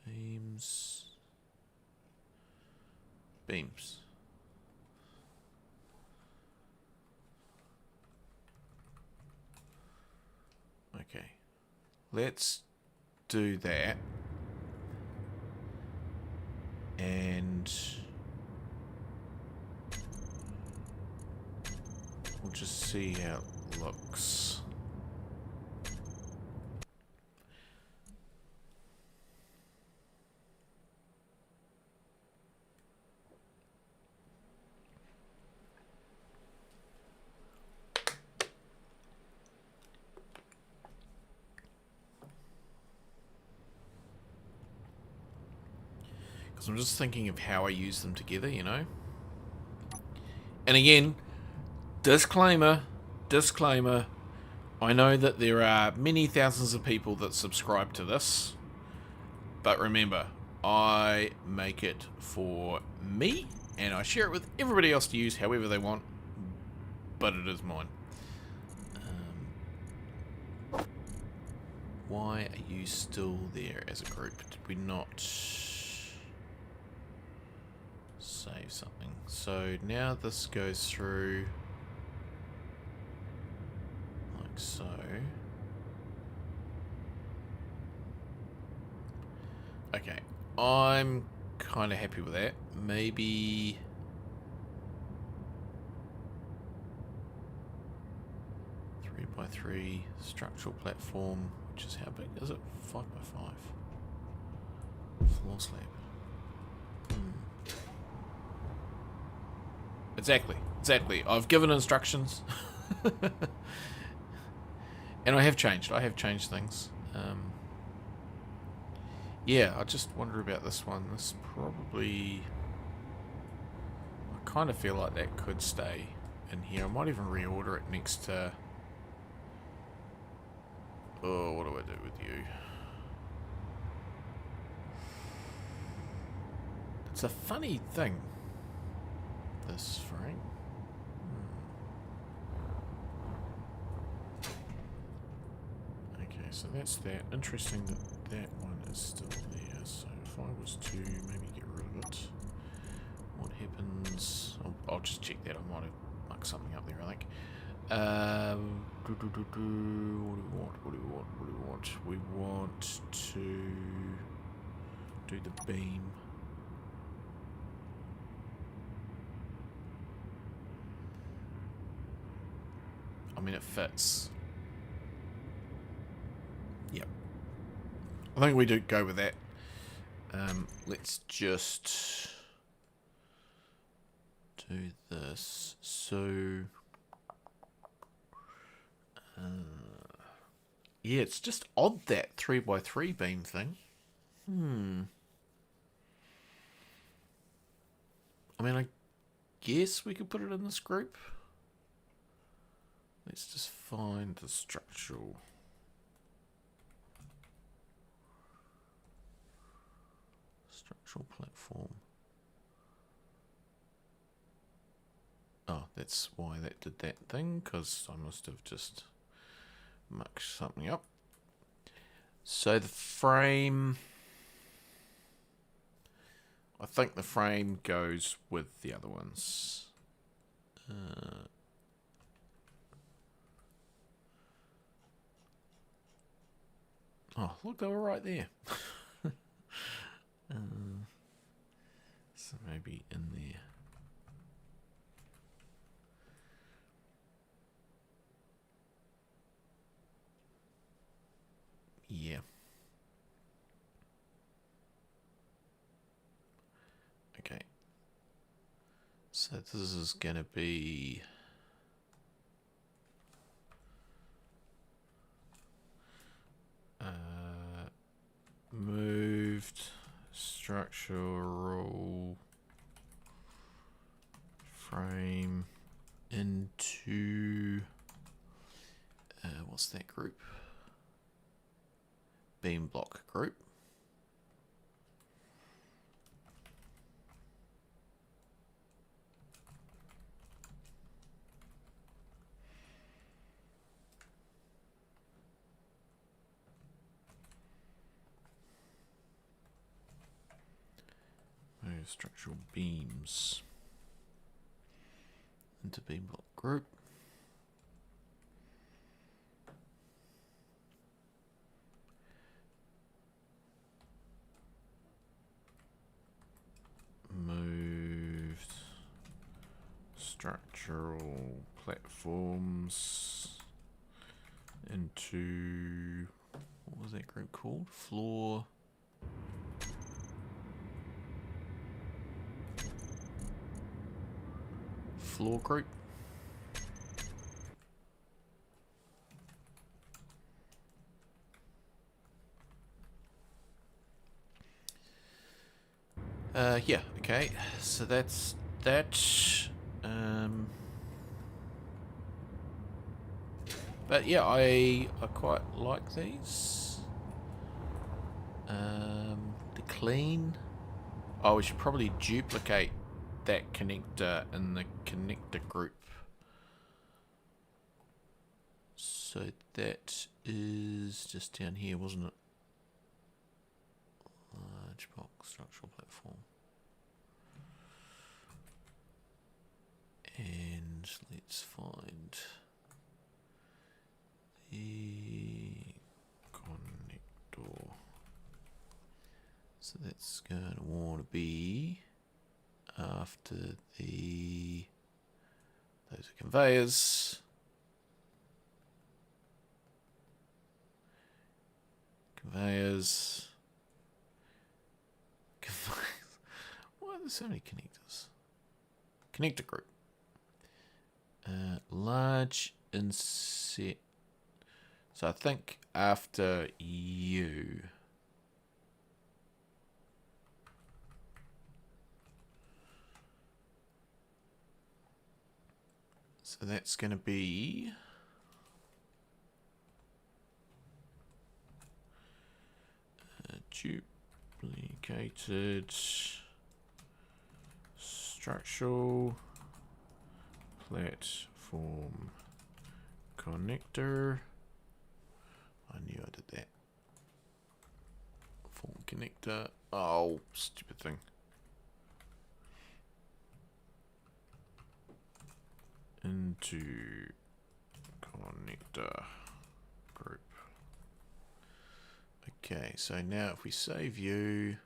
beams, beams. Okay, let's do that. And we'll just see how it looks. Because I'm just thinking of how I use them together, you know? And again, disclaimer, disclaimer, I know that there are many thousands of people that subscribe to this, but remember, I make it for me, and I share it with everybody else to use however they want, but it is mine. Why are you still there as a group? Did we not save something? So now this goes through like so. Okay, I'm kind of happy with that. Maybe 3x3 structural platform, which is how big is it? 5x5 floor slab. Exactly. I've given instructions. And I have changed things. Yeah, I just wonder about this one. This probably... I kind of feel like that could stay in here. I might even reorder it next to... Oh, what do I do with you? It's a funny thing, this frame. Okay, so that's that. Interesting that that one is still there. So if I was to maybe get rid of it, what happens? I'll just check that. I might have mucked something up there, I think. What do we want? We want to do the beam. I mean, it fits. Yep. I think we do go with that. Let's just do this. So, yeah, it's just odd, that 3x3 beam thing. I mean, I guess we could put it in this group. Let's just find the structural platform. Oh, that's why that did that thing, because I must have just mucked something up. So the frame... I think the frame goes with the other ones. Oh, look, they were right there. So maybe in there. Yeah. Okay. So this is going to be... moved structural frame into what's that group? Beam block group. structural beams into beam block group. Moved structural platforms into, what was that group called? Floor group. Yeah, okay, so that's that. But yeah, I quite like these. The clean. Oh, we should probably duplicate that connector in the connector group. So that is just down here, wasn't it? Large box structural platform. And let's find the connector. So that's going to want to be after the, those are conveyors. Conveyors. Why are there so many connectors? Connector group. Large inset. So I think after you. So that's going to be duplicated structural platform connector. I knew I did that. Form connector. Oh, stupid thing. Into connector group. Okay, so now if we save you,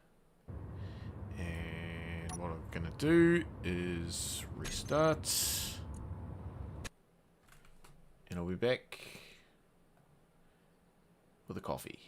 and what I'm going to do is restart, and I'll be back with a coffee.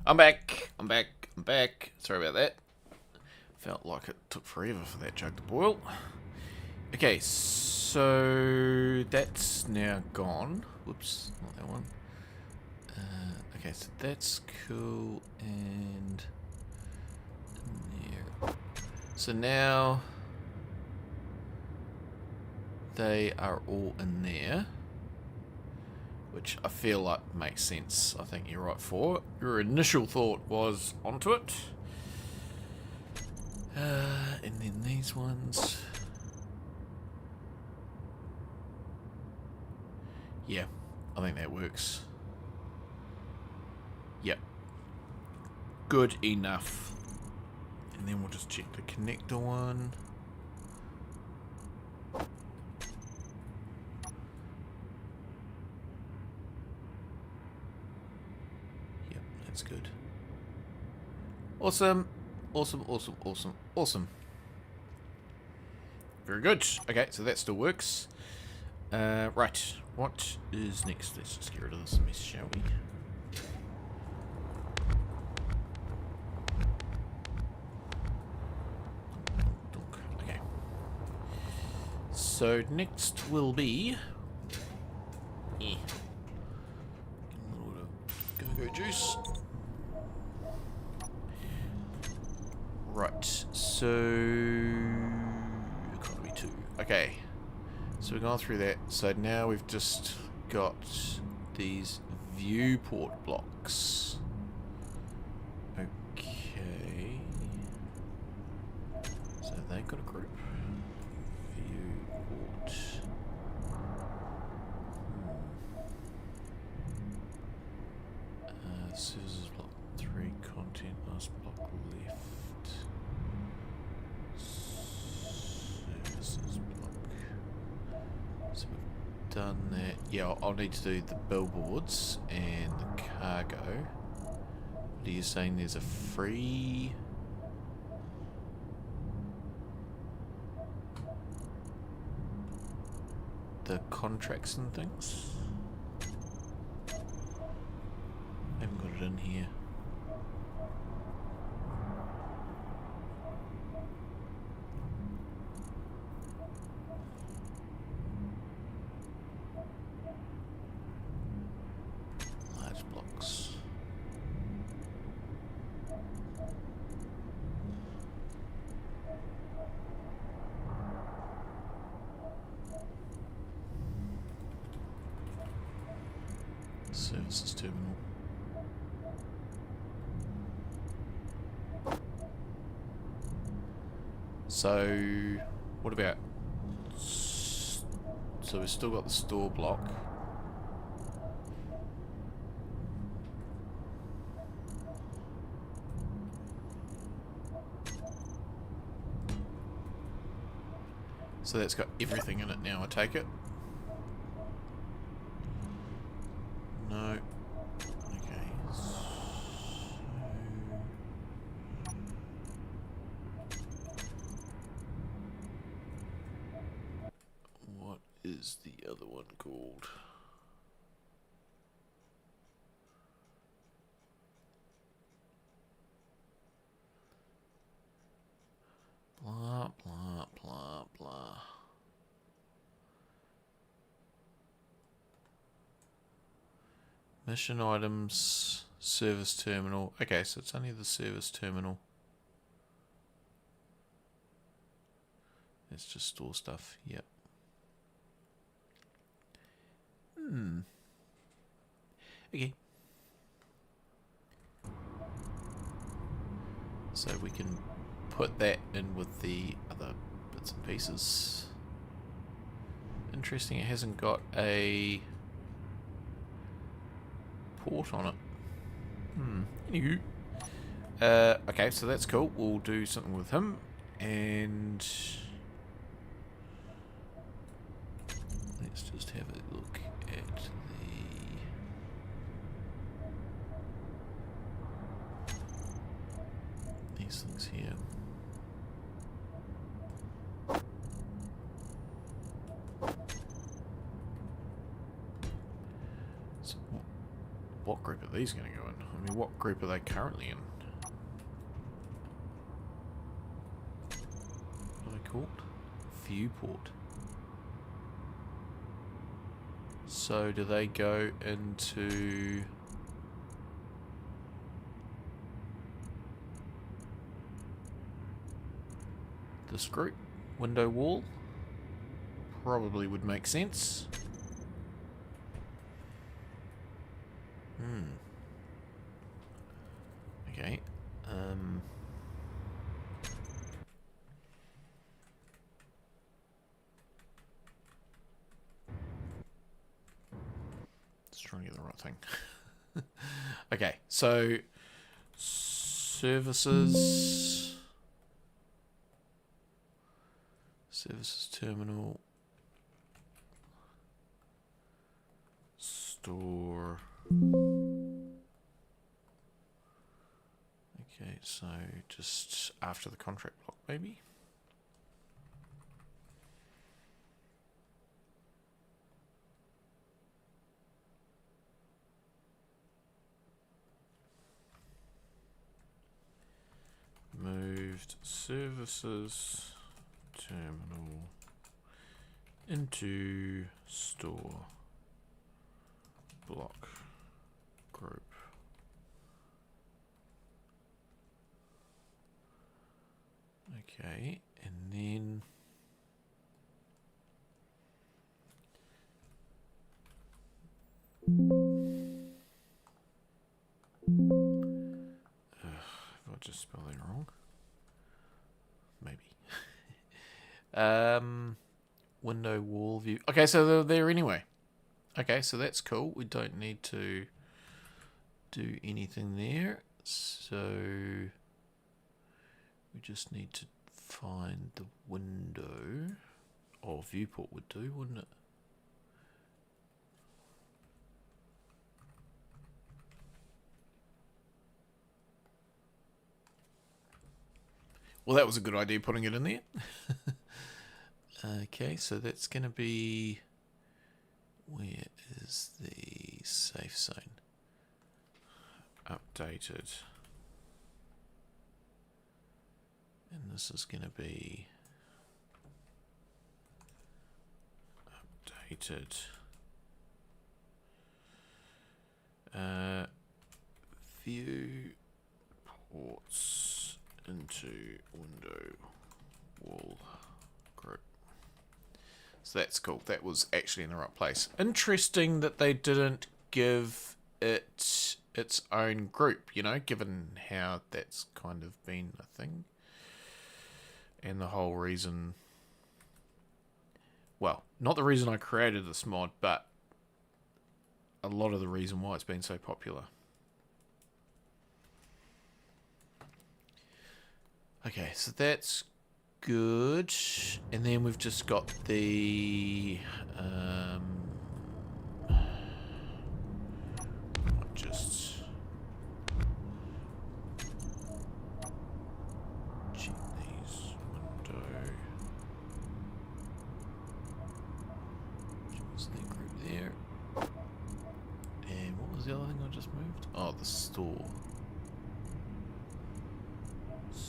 I'm back. I'm back. I'm back. Sorry about that. Felt like it took forever for that jug to boil. Okay, so that's now gone. Whoops, not that one. Okay, so that's cool, and there. So now they are all in there, which I feel like makes sense. I think you're right for it. Your initial thought was onto it. And then these ones. Yeah, I think that works. Yep. Good enough. And then we'll just check the connector one. Yep, that's good. Awesome. Awesome, awesome, awesome, awesome. Very good. Okay, so that still works. Right. What is next? Let's just get rid of this mess, shall we? Okay. So next will be... a little bit of go-go juice. Right, so... economy 2. Okay. So we've gone through that. So now we've just got these viewport blocks. Okay. So they've got a group. Viewport. Services block 3, content, last block left. Services block. So we've done that. Yeah, I'll need to do the billboards and the cargo. What are you saying? There's a free... the contracts and things? I haven't got it in here. Large blocks. Services terminal. So, what about... so we've still got the store block. So that's got everything in it now, I take it? No. Okay. So... what is the other one called? Blah, blah, blah, blah. Mission items, service terminal. Okay, so it's only the service terminal. Let's just store stuff. Yep. Okay. So we can put that in with the other bits and pieces. Interesting, it hasn't got a port on it. Anywho. Okay, so that's cool. We'll do something with him. And let's just have a look at these things here. So what group are these going to go in? I mean, what group are they currently in? What are they called? Viewport. So do they go into... this group? Window wall? Probably would make sense. Okay. Just trying to get the right thing. Okay, so services terminal, store. Okay, so just after the contract block, maybe. Moved services terminal into store block group. Okay, and then have I just spelled it wrong? Maybe. Window wall view. Okay, so they're there anyway. Okay, so that's cool. We don't need to do anything there. So we just need to find the window. Oh, viewport would do, wouldn't it? Well, that was a good idea, putting it in there. Okay, so that's going to be... where is the safe zone? Updated. And this is going to be... updated. View ports into window wall group. So that's cool. That was actually in the right place. Interesting that they didn't give it its own group, you know, given how that's kind of been a thing. And the whole reason... well, not the reason I created this mod, but a lot of the reason why it's been so popular. Okay, so that's good. And then we've just got the... just check these window. What's the group there? And what was the other thing I just moved? Oh, the store. Store.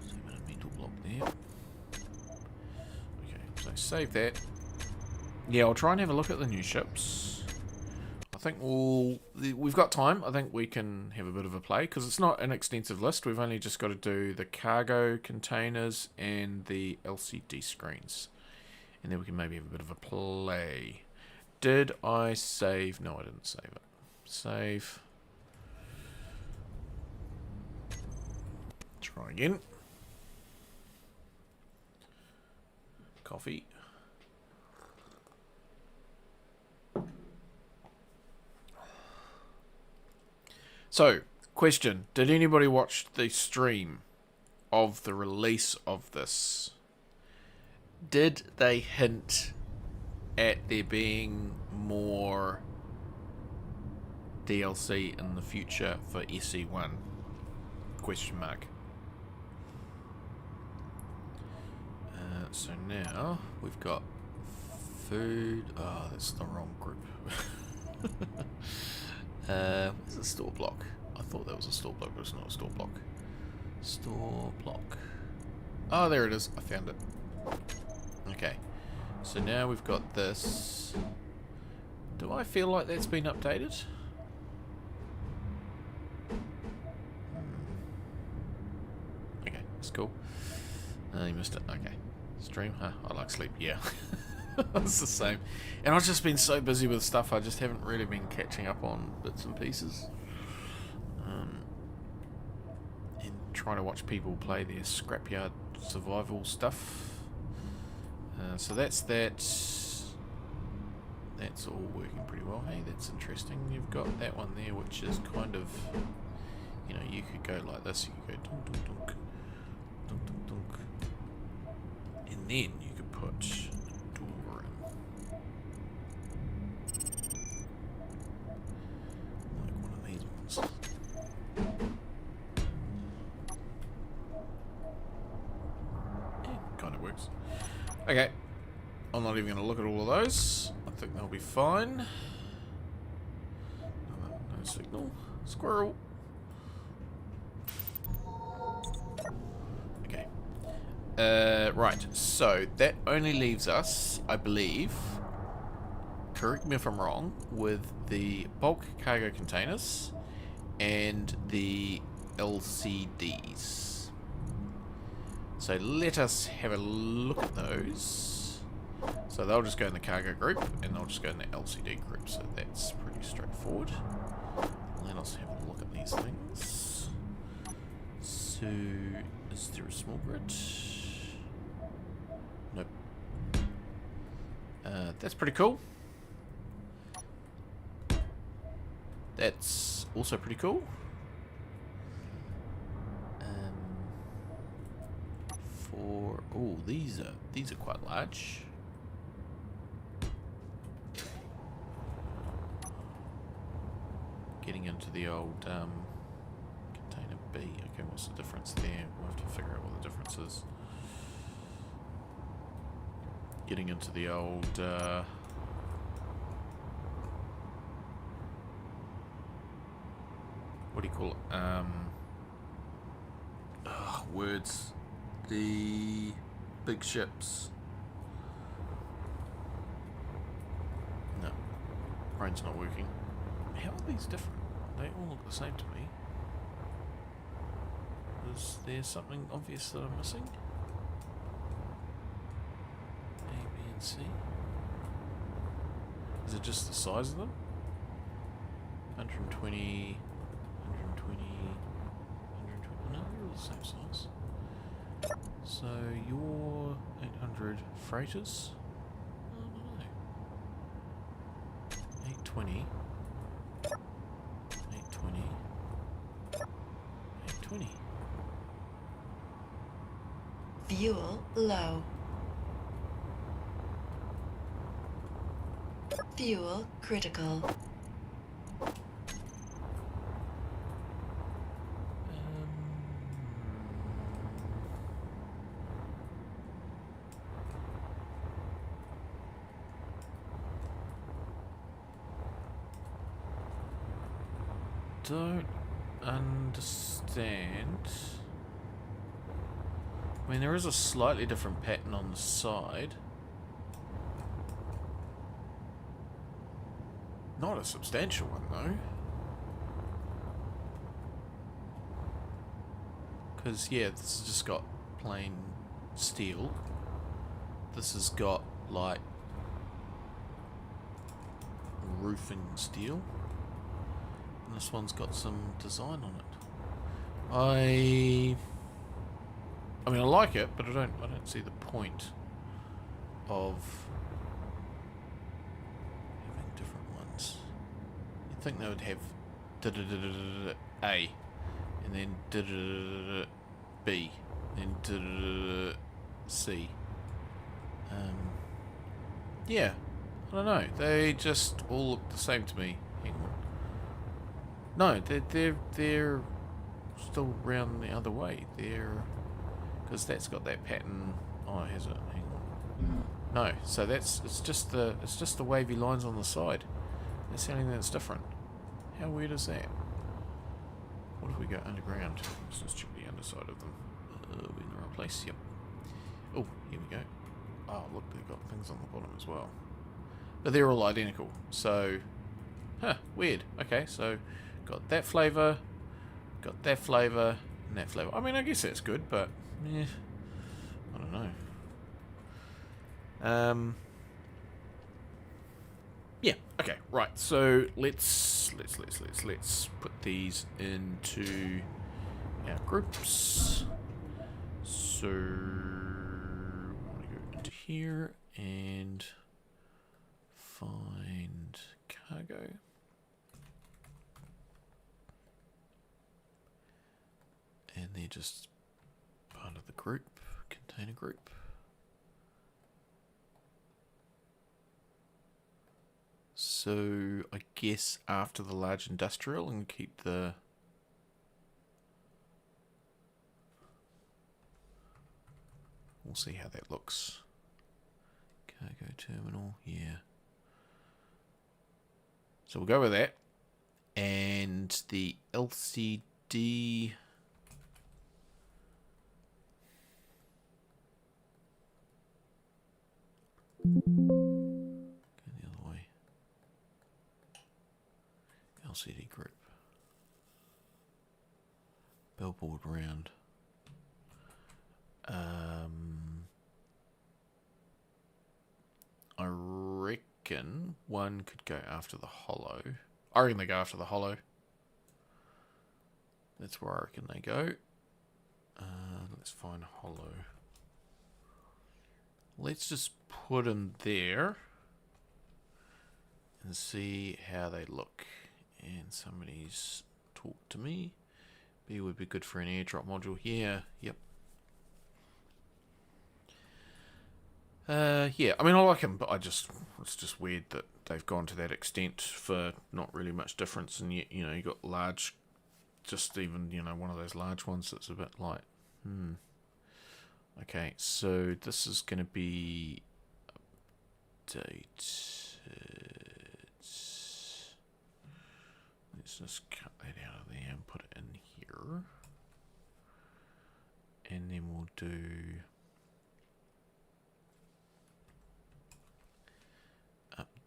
So a bit of mental block there. Okay, so save that. Yeah, I'll try and have a look at the new ships. I think we've got time. I think we can have a bit of a play, because it's not an extensive list. We've only just got to do the cargo containers and the LCD screens. And then we can maybe have a bit of a play. Did I save? No, I didn't save it. Save. Try again. Coffee. So, question. Did anybody watch the stream of the release of this? Did they hint at there being more DLC in the future for SE1? Question mark. So now we've got food. Oh, that's the wrong group. Where's the store block? I thought that was a store block, but it's not a store block. Store block. Oh, there it is. I found it. Okay. So now we've got this. Do I feel like that's been updated? Okay, that's cool. You missed it. Okay. Stream? Huh, I like sleep. Yeah. It's the same. And I've just been so busy with stuff, I just haven't really been catching up on bits and pieces. And trying to watch people play their scrapyard survival stuff. So that's that. That's all working pretty well. Hey, that's interesting. You've got that one there, which is kind of, you know, you could go like this. You could go dunk, dunk, dunk, dunk, dunk, dunk, and then you could put a door in, like one of these ones. Yeah, kind of works. Okay, I'm not even going to look at all of those. I think they'll be fine. No signal. Squirrel. Okay. Right, so that only leaves us, I believe, correct me if I'm wrong, with the bulk cargo containers and the LCDs. So let us have a look at those. So they'll just go in the cargo group, and they'll just go in the LCD group, so that's pretty straightforward. Let us have a look at these things. So, is there a small grid? Nope. That's pretty cool. That's also pretty cool. Oh, these are quite large. Getting into the old container B. Okay, what's the difference there? We'll have to figure out what the difference is. Getting into the old what do you call it? Words. The big ships. No, brain's not working. How are these different? They all look the same to me. Is there something obvious that I'm missing? A, B, and C. Is it just the size of them? 120, 120, 120. No, they're all the same size. So your 800 freighters. I don't know. 820. 820. 820. Fuel low. Fuel critical. Don't understand. I mean, there is a slightly different pattern on the side. Not a substantial one, though. Because, yeah, this has just got plain steel. This has got, like, roofing steel. And this one's got some design on it. I mean, I like it, but I don't see the point of having different ones. You'd think they would have A, and then B, then C. Yeah, I don't know. They just all look the same to me. Hang on. No, they're still round the other way. They're because that's got that pattern Oh, has it? Hang on. No, so it's just the wavy lines on the side. That's the only thing that's different. How weird is that? What if we go underground? Let's just check the underside of them. We're in the wrong place. Yep. Oh, here we go. Oh, look, they've got things on the bottom as well. But they're all identical. So, weird. Okay, so got that flavour, and that flavour. I mean, I guess that's good, but yeah, I don't know. Yeah. Okay. Right. So let's put these into our groups. So I'm gonna go into here and find cargo. And they're just part of the group, container group. So I guess after the large industrial and keep the... We'll see how that looks. Cargo terminal, yeah. So we'll go with that. And the LCD... Go the other way. LCD group. Billboard round. I reckon one could go after the hollow. I reckon they go after the hollow. That's where I reckon they go. Let's find hollow. Let's just put them there and see how they look. And somebody's talked to me. B would be good for an airdrop module. Yeah, yep. Yeah, I mean, I like them, but it's just weird that they've gone to that extent for not really much difference, and yet, you got large, just even, one of those large ones that's a bit like, Okay, so this is going to be updated. Let's just cut that out of there and put it in here. And then we'll do...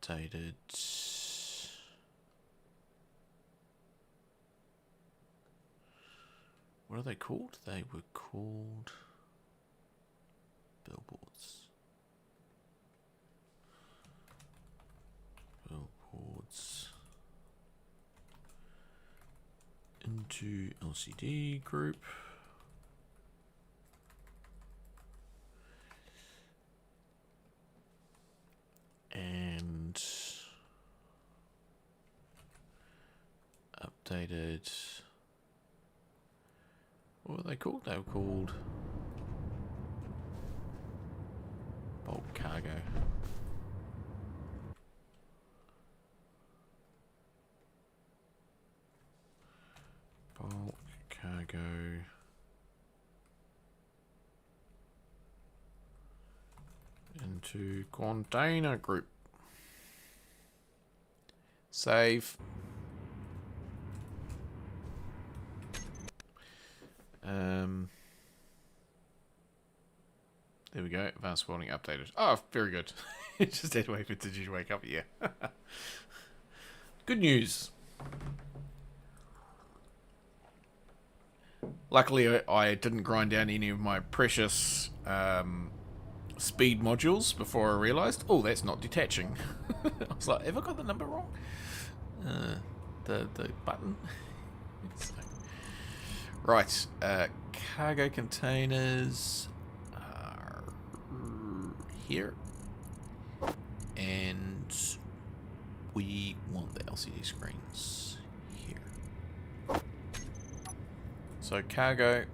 updated. What are they called? They were called billboards. Billboards into LCD group. And updated. What were they called? They were called bulk cargo. Bulk cargo. Into container group. Save. There we go. Advanced warning updated. Oh, very good. Just had to wait for Digi to wake up. Yeah. Good news. Luckily, I didn't grind down any of my precious speed modules before I realised, oh, that's not detaching. I was like, have I got the number wrong? The button. Right. Cargo containers are here. And we want the LCD screens here. So cargo.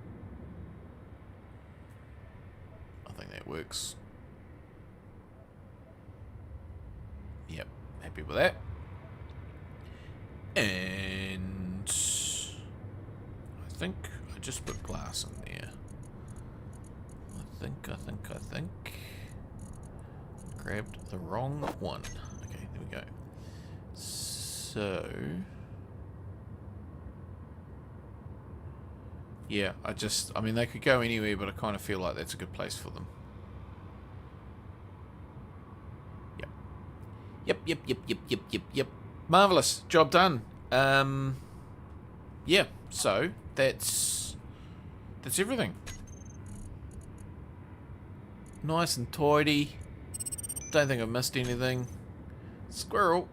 I think that works. Yep, happy with that. And I think I just put glass in there. I think. Grabbed the wrong one. Okay, there we go. So... yeah, I mean, they could go anywhere, but I kind of feel like that's a good place for them. Yep. Marvellous. Job done. Yeah, so that's everything. Nice and tidy. Don't think I've missed anything. Squirrel.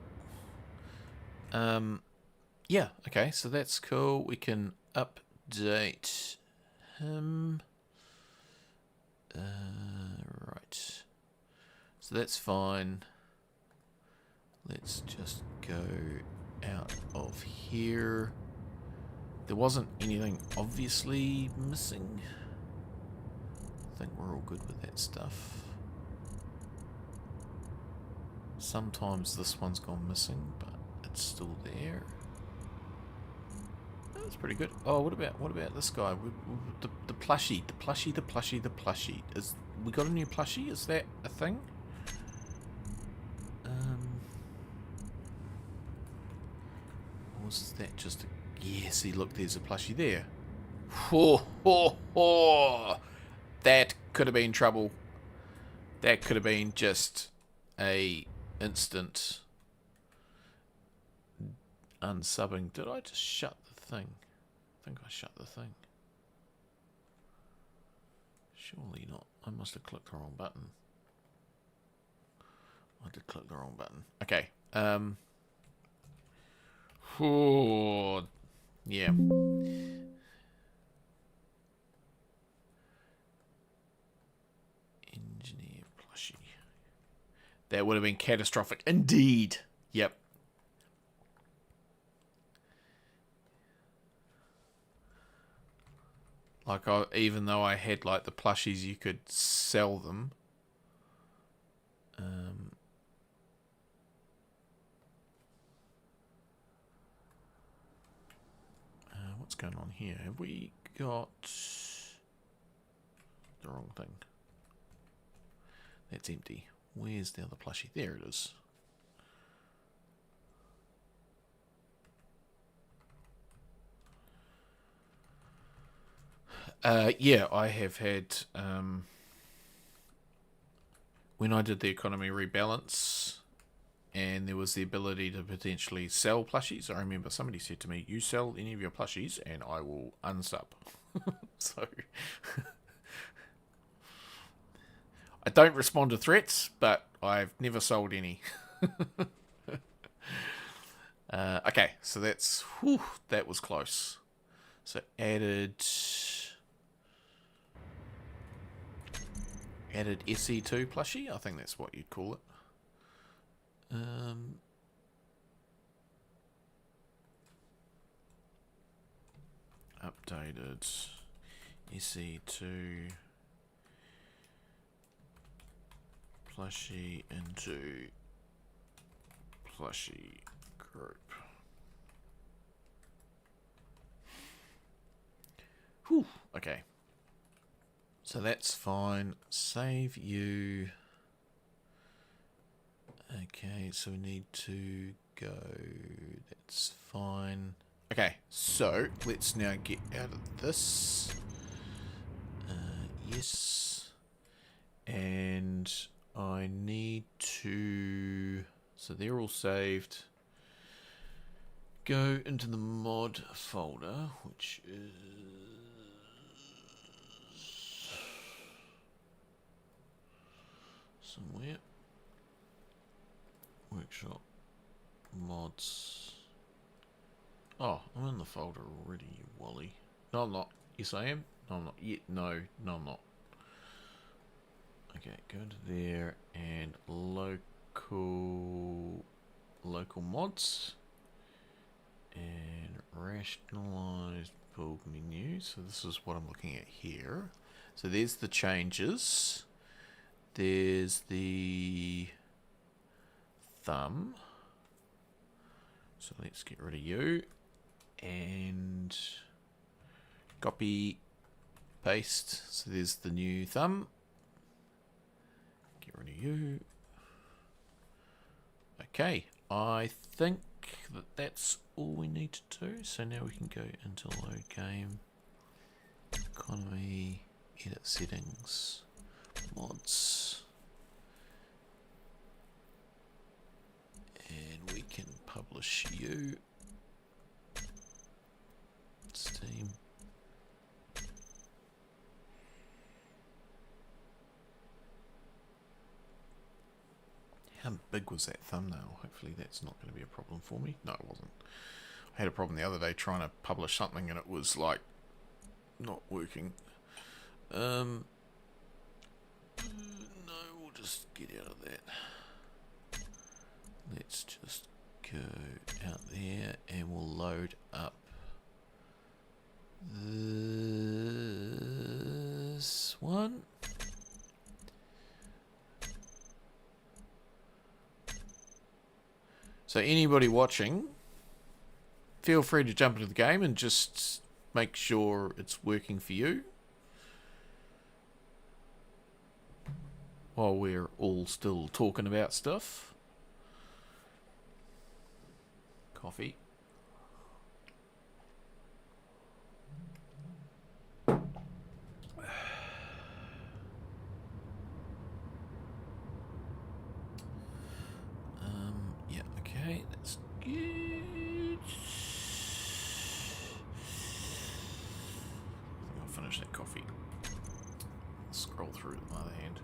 Yeah, okay, so that's cool. We can update him. Right. So that's fine. Let's just go out of here. There wasn't anything obviously missing. I think we're all good with that stuff. Sometimes this one's gone missing, but it's still there. That's pretty good. Oh, what about this guy? The plushie. Is we got a new plushie? Is that a thing? Or was that just a... yeah, see, look, there's a plushie there. Ho, ho, ho. That could have been trouble. That could have been just a instant unsubbing. Did I just shut the thing? I think I shut the thing. Surely not. I must have clicked the wrong button. I did click the wrong button. Okay. Oh, yeah. Engineer plushie. That would have been catastrophic indeed. Yep. Like, even though I had like the plushies, you could sell them. What's going on here? Have we got the wrong thing? That's empty. Where's the other plushie? There it is. Yeah, I have had... when I did the economy rebalance and there was the ability to potentially sell plushies, I remember somebody said to me, you sell any of your plushies and I will unsub. So... I don't respond to threats, but I've never sold any. Okay, so that's... whew, that was close. So added SE2 plushie, I think that's what you'd call it. Updated SE2 plushie into plushie group. Whew, okay. So that's fine. Save you. Okay, so we need to go. That's fine. Okay, so let's now get out of this. Yes. And I need to... so they're all saved. Go into the mod folder, which is... somewhere. Workshop. Mods. Oh, I'm in the folder already, you wally. No, I'm not. Yes, I am. No, I'm not. Yet. No, I'm not. Okay, go to there and local mods and rationalized build menu. So this is what I'm looking at here. So there's the changes. There's the thumb. So let's get rid of you and copy, paste. So there's the new thumb. Get rid of you. Okay, I think that's all we need to do. So now we can go into load game, economy, edit settings, mods, and we can publish you. Steam. How big was that thumbnail? Hopefully that's not going to be a problem for me. No, it wasn't. I had a problem the other day trying to publish something and it was like not working. No, we'll just get out of that. Let's just go out there and we'll load up this one. So anybody watching, feel free to jump into the game and just make sure it's working for you. While we're all still talking about stuff. Coffee. Yeah, okay, that's good. I'll finish that coffee. Scroll through with my other hand.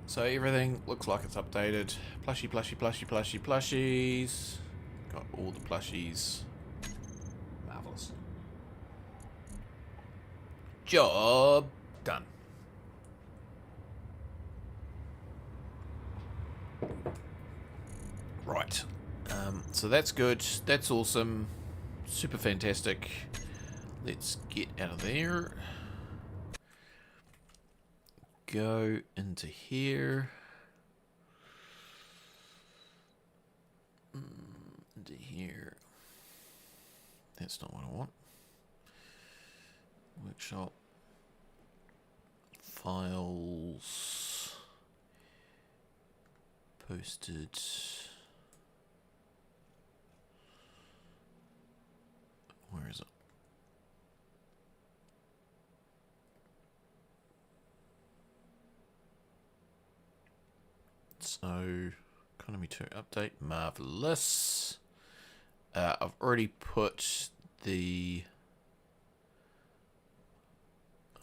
So everything looks like it's updated. Plushie, plushie, plushie, plushie, plushies. Got all the plushies. Marvelous. Job done. Right. So that's good. That's awesome. Super fantastic. Let's get out of there. Go into here. Into here. That's not what I want. Workshop. Files. Posted. Where is it? So, Economy 2 update, marvelous. I've already put the...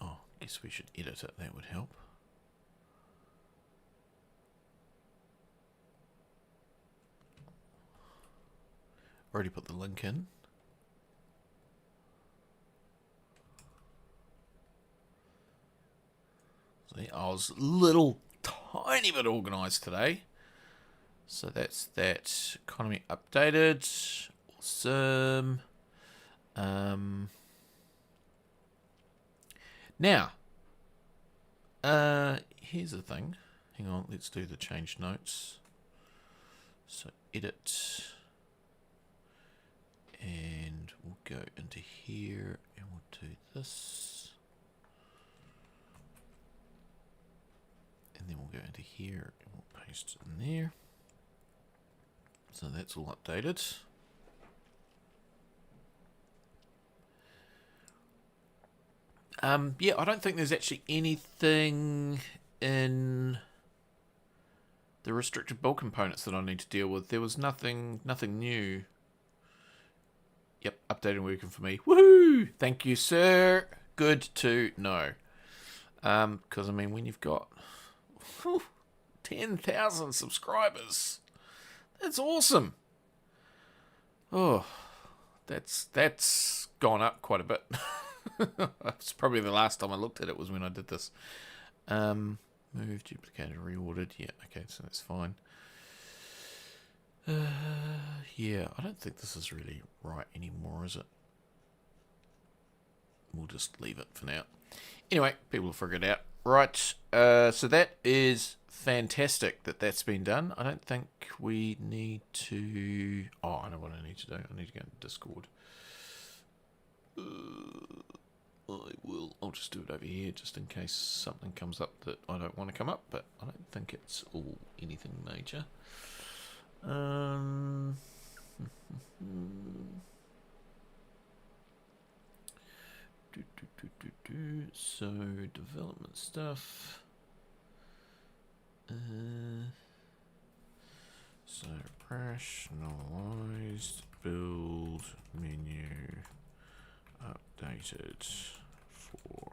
Oh, guess we should edit it, that would help. Already put the link in. See, I was a little tiny bit organised today. So that's that. Economy updated. Awesome. Now, here's the thing. Hang on, let's do the change notes. So edit. And we'll go into here and we'll do this. And then we'll go into here and we'll paste it in there. So that's all updated. Yeah, I don't think there's actually anything in the restricted build components that I need to deal with. There was nothing new. Yep, updated and working for me. Woohoo! Thank you, sir. Good to know. Because, I mean, when you've got 10,000 subscribers, that's awesome. Oh, that's gone up quite a bit. That's probably the last time I looked at it was when I did this. Move, duplicated, reordered. Yeah, okay, so that's fine. Yeah, I don't think this is really right anymore, is it? We'll just leave it for now. Anyway, people will figure it out. Right, so that is fantastic that that's been done. I don't think we need to... Oh, I know what I need to do. I need to go into Discord. I'll just do it over here just in case something comes up that I don't want to come up, but I don't think it's all anything major. So development stuff. So rationalized build menu updated for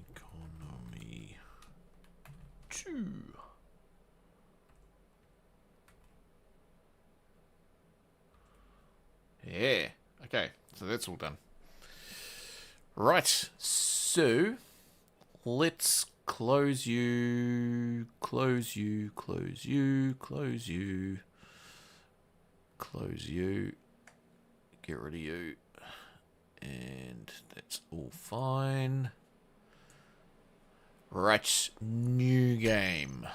economy 2. Yeah. Okay, so that's all done. Right, so let's close you, close you, close you, close you, close you, get rid of you, and that's all fine. Right, new game.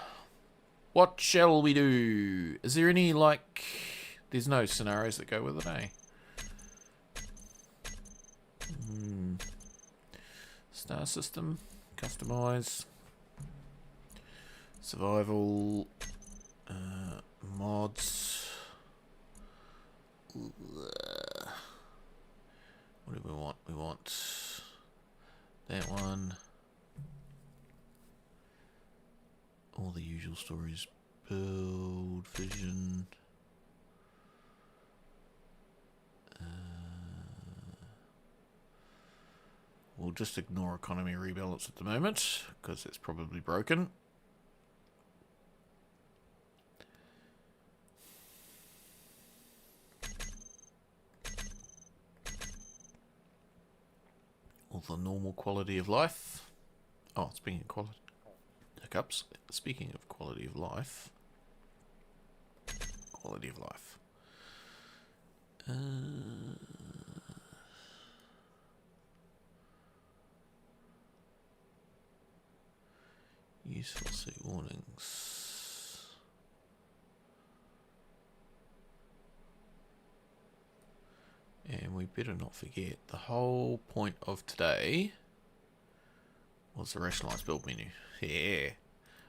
What shall we do? Is there any, like, there's no scenarios that go with it, eh? Star system, customize, survival, mods. What do we want? We want that one. All the usual stories. Build, vision. We'll just ignore economy rebalance at the moment, because it's probably broken. All the normal quality of life. Oh, speaking of quality... hiccups. Speaking of quality of life... Quality of life. Useful see warnings. And we better not forget, the whole point of today was the rationalized build menu. Yeah.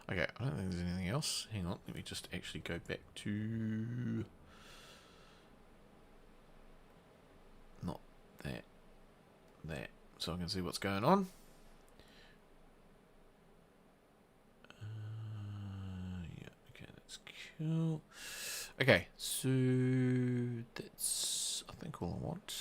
Okay, I don't think there's anything else. Hang on, let me just actually go back to... not that. That. So I can see what's going on. Yeah, okay, that's cool. Okay, so that's, I think, all I want.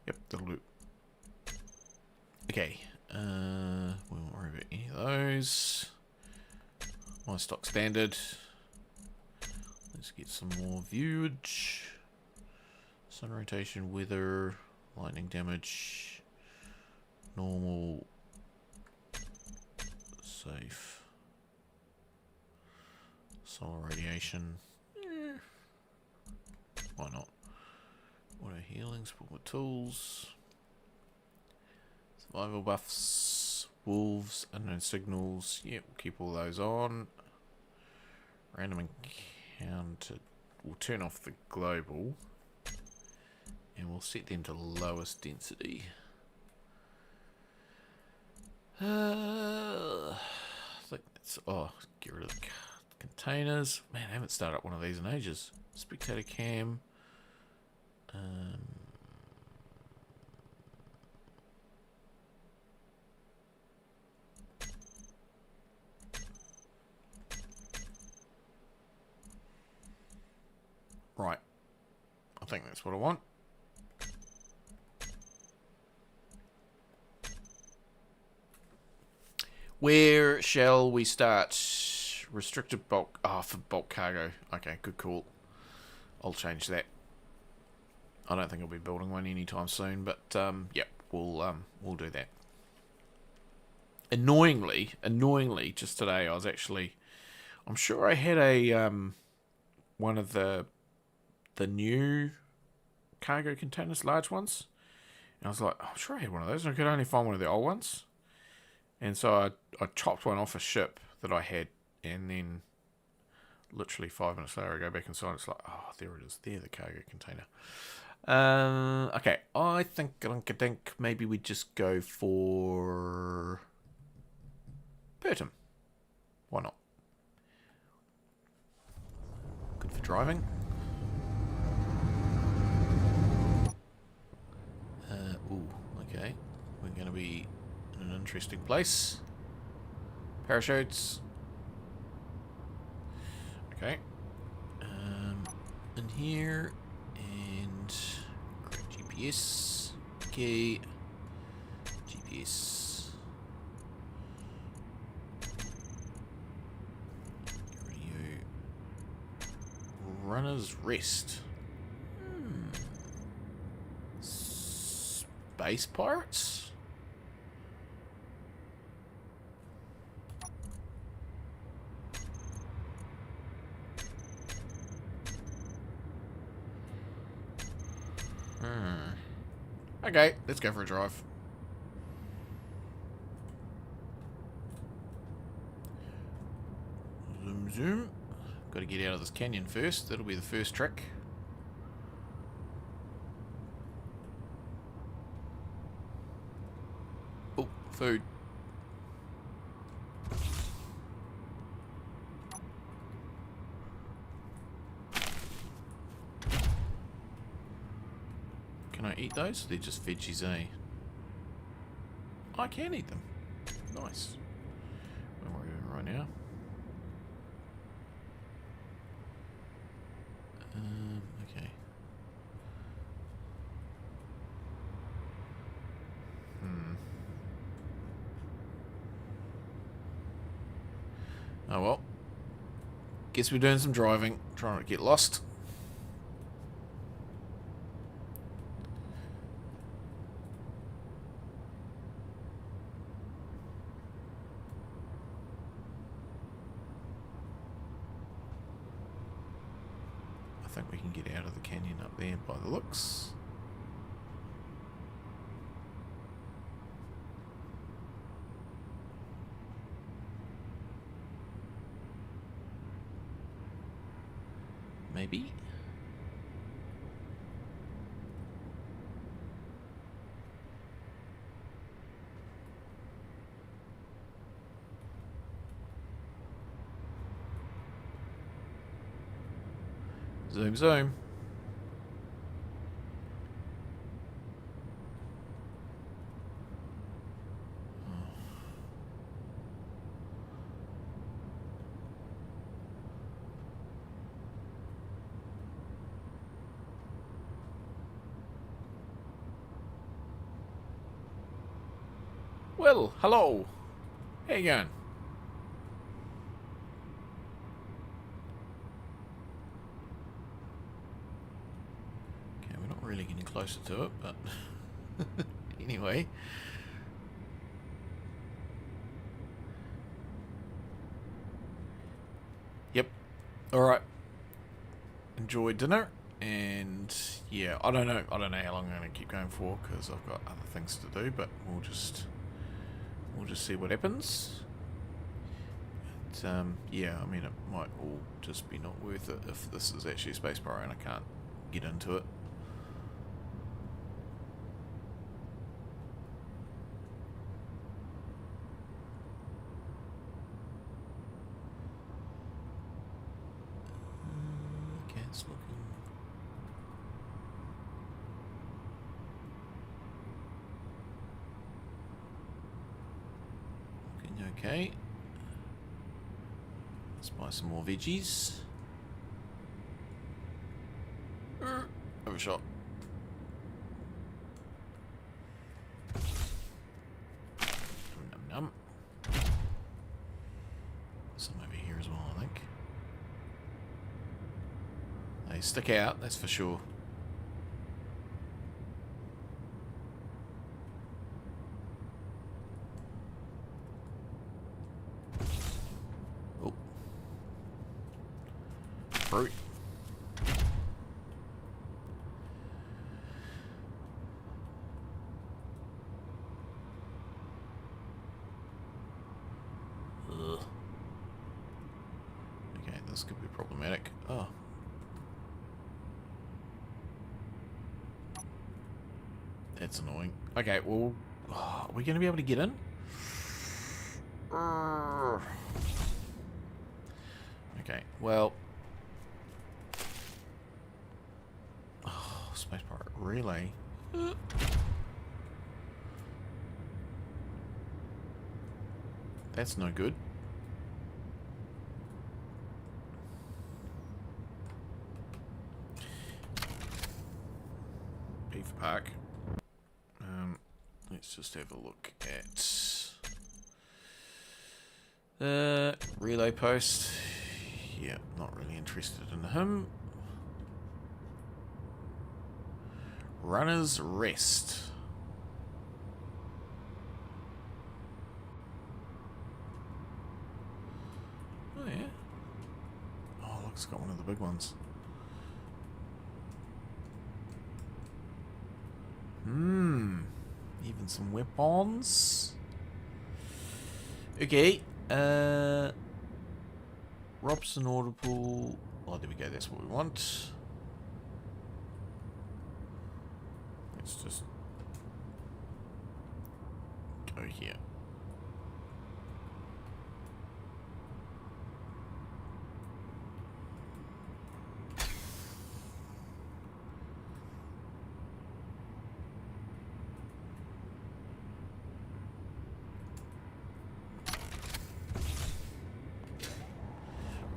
Yep, that'll do. Okay, we won't worry about any of those. My stock standard. Let's get some more viewage. Sun rotation, weather, lightning damage, normal, safe, solar radiation. Why not? Auto healing, support tools, survival buffs, wolves, unknown signals. Yep, we'll keep all those on. Random encounter. We'll turn off the global. And we'll set them to lowest density. I think that's... oh, get rid of the containers. Man, I haven't started up one of these in ages. Spectator cam. Right. I think that's what I want. Where shall we start? Restricted bulk. Oh, for bulk cargo. Okay, good call. I'll change that. I don't think I'll be building one anytime soon, but yep, we'll do that. Annoyingly, just today I was actually, I'm sure I had a one of the new cargo containers, large ones, and I was like, I'm sure I had one of those, and I could only find one of the old ones. And so I chopped one off a ship that I had, and then literally 5 minutes later I go back inside. It's like, oh, there it is. There, the cargo container. Okay, I think maybe we just go for Pertum. Why not? Good for driving. Ooh, okay. We're going to be in an interesting place. Parachutes. Okay. In here, and GPS. Okay. GPS. Radio. Runner's rest. Space pirates? Okay, let's go for a drive. Zoom, zoom. Got to get out of this canyon first. That'll be the first trick. Oh, food. Can I eat those? They're just veggies, eh? I can eat them. Nice. Where are we right now? Okay. Oh well. Guess we're doing some driving. Trying not to get lost. I think we can get out of the canyon up there by the looks. Maybe. Zoom, zoom. Well, hello. How you going? Okay, we're not really getting closer to it, but anyway. Yep. All right. Enjoy dinner, and yeah, I don't know how long I'm going to keep going for because I've got other things to do, but we'll just see what happens. But, yeah, I mean, it might all just be not worth it if this is actually a space pirate and I can't get into it. Okay, it's looking okay. Let's buy some more veggies. Overshot. Num num. Some over here as well, I think. They stick out, that's for sure. Oh. Fruit. This could be problematic. Oh. That's annoying. Okay, well, are we going to be able to get in? Okay, well. Oh, spacebar relay. That's no good. Beef Park. Let's just have a look at relay post. Yeah, not really interested in him. Runner's Rest. Oh yeah. Oh look, it's got one of the big ones. Even some weapons. Okay. Robson Audible. Oh, there we go. That's what we want. Let's just go here.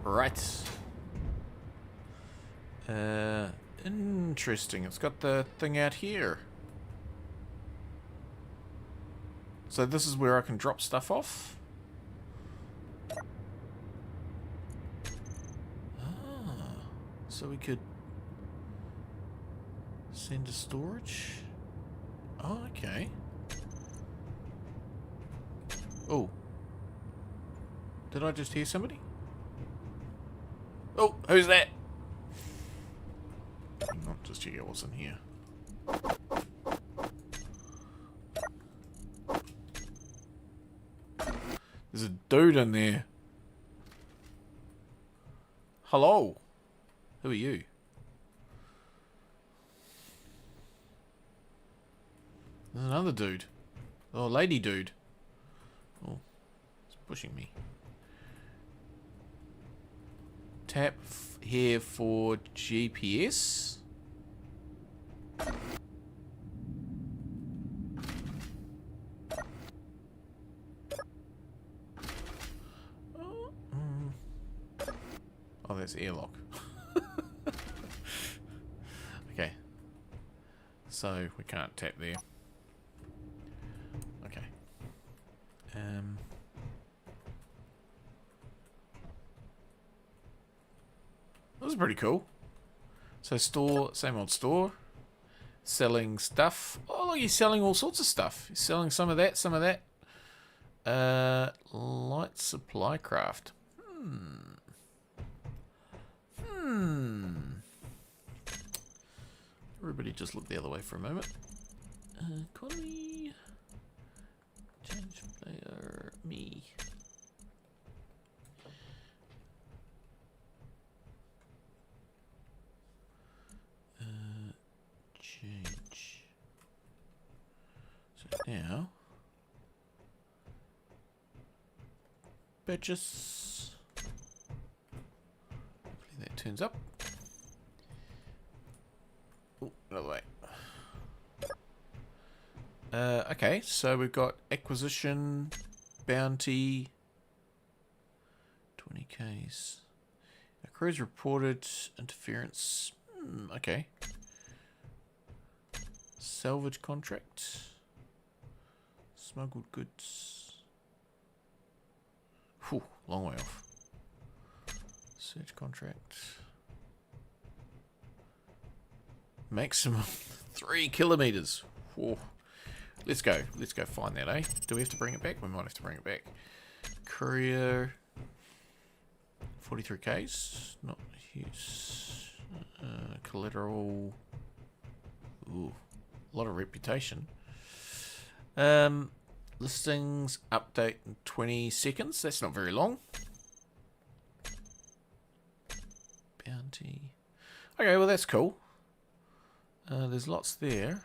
Right. Interesting. It's got the thing out here. So this is where I can drop stuff off? Ah. So we could send to storage? Oh, okay. Oh. Did I just hear somebody? Oh, who's that? Not just check out what's in here. There's a dude in there. Hello. Who are you? There's another dude. Oh, lady dude. Oh, it's pushing me. Tap here for GPS. Oh, that's airlock. Okay. So we can't tap there. Okay. That was pretty cool. So store, same old store. Selling stuff. Oh look, he's selling all sorts of stuff. He's selling some of that, some of that. Light supply craft. Everybody just look the other way for a moment. Economy. Change player. Me. Change. So now. Purchase. Hopefully that turns up. Oh, another way. Okay, so we've got acquisition, bounty, 20Ks. A crew's reported interference. Okay. Salvage contract. Smuggled goods. Whew, long way off. Search contract. Maximum 3 kilometers. Whoa. Let's go. Let's go find that, eh? Do we have to bring it back? We might have to bring it back. Courier. 43Ks. Not huge. Collateral. Ooh. A lot of reputation. Listings. Update in 20 seconds. That's not very long. bounty. Okay, well that's cool. There's lots there.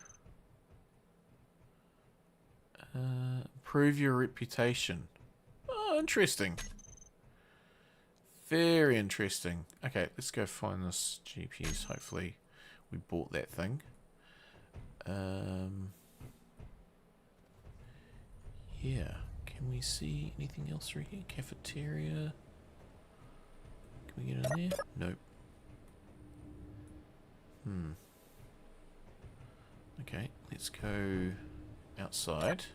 Improve your reputation. Oh, interesting. Very interesting. Okay, let's go find this GPS. Hopefully we bought that thing. Yeah. Can we see anything else through here? Cafeteria. Can we get in there? Nope. Okay, let's go outside.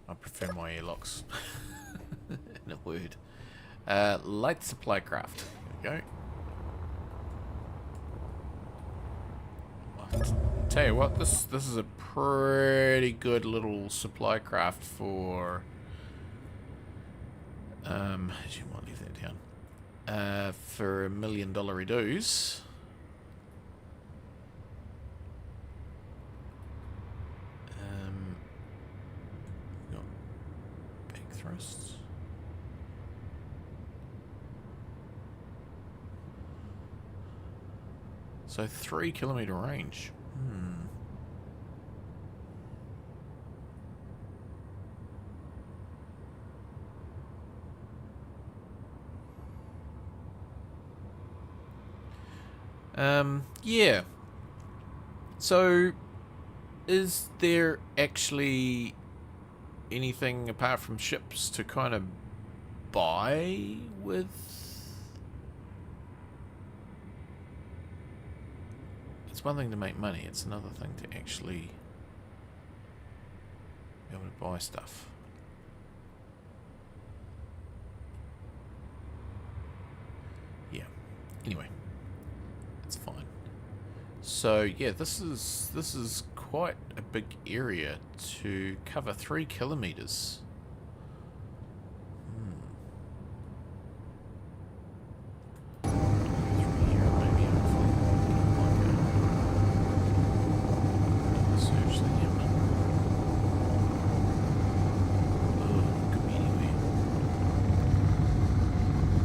I prefer my airlocks. In a word. Light supply craft. There we go. Tell you what, this is a pretty good little supply craft for. You might leave that down. For $1 million redos. Got back thrusts. So 3 kilometer range. Yeah. So, is there actually anything apart from ships to kind of buy with? It's one thing to make money, it's another thing to actually be able to buy stuff. Yeah. Anyway. It's fine. So yeah, this is quite a big area to cover 3 kilometers.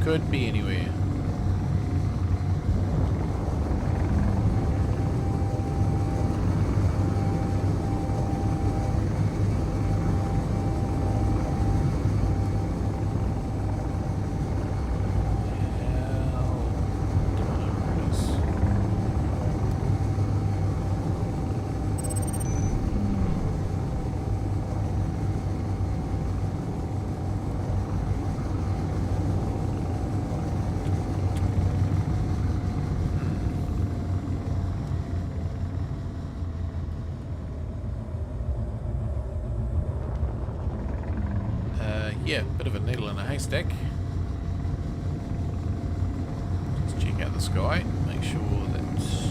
Could be anywhere. Yeah, bit of a needle in a haystack. Let's check out the sky, make sure that it's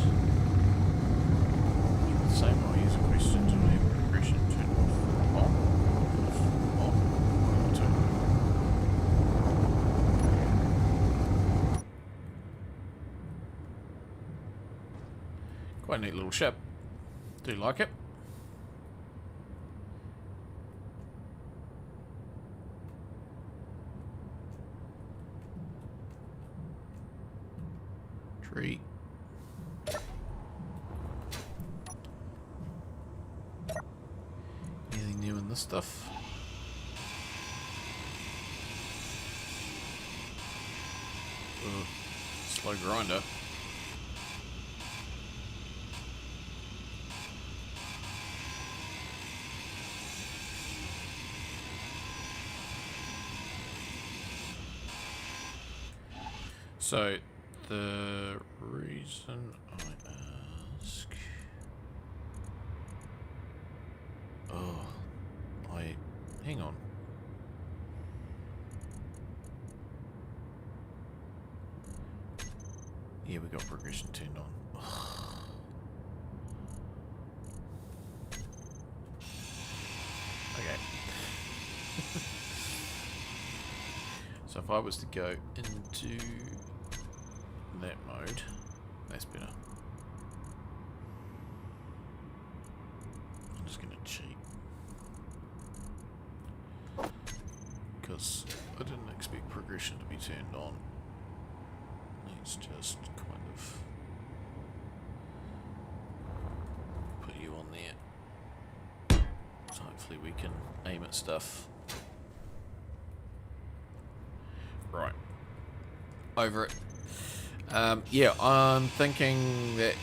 the same. I'll use a question to enable progression, turn off, on, quite a neat little ship. Do like it. Tree. Anything new in this stuff? Ugh. Slow grinder. So, the reason I ask... Hang on. Yeah, we got progression turned on. Okay. So if I was to go into that mode, that's better. just going to cheat. Because I didn't expect progression to be turned on. Let's just kind of put you on there. So hopefully we can aim at stuff. Right. Over it. Yeah, I'm thinking that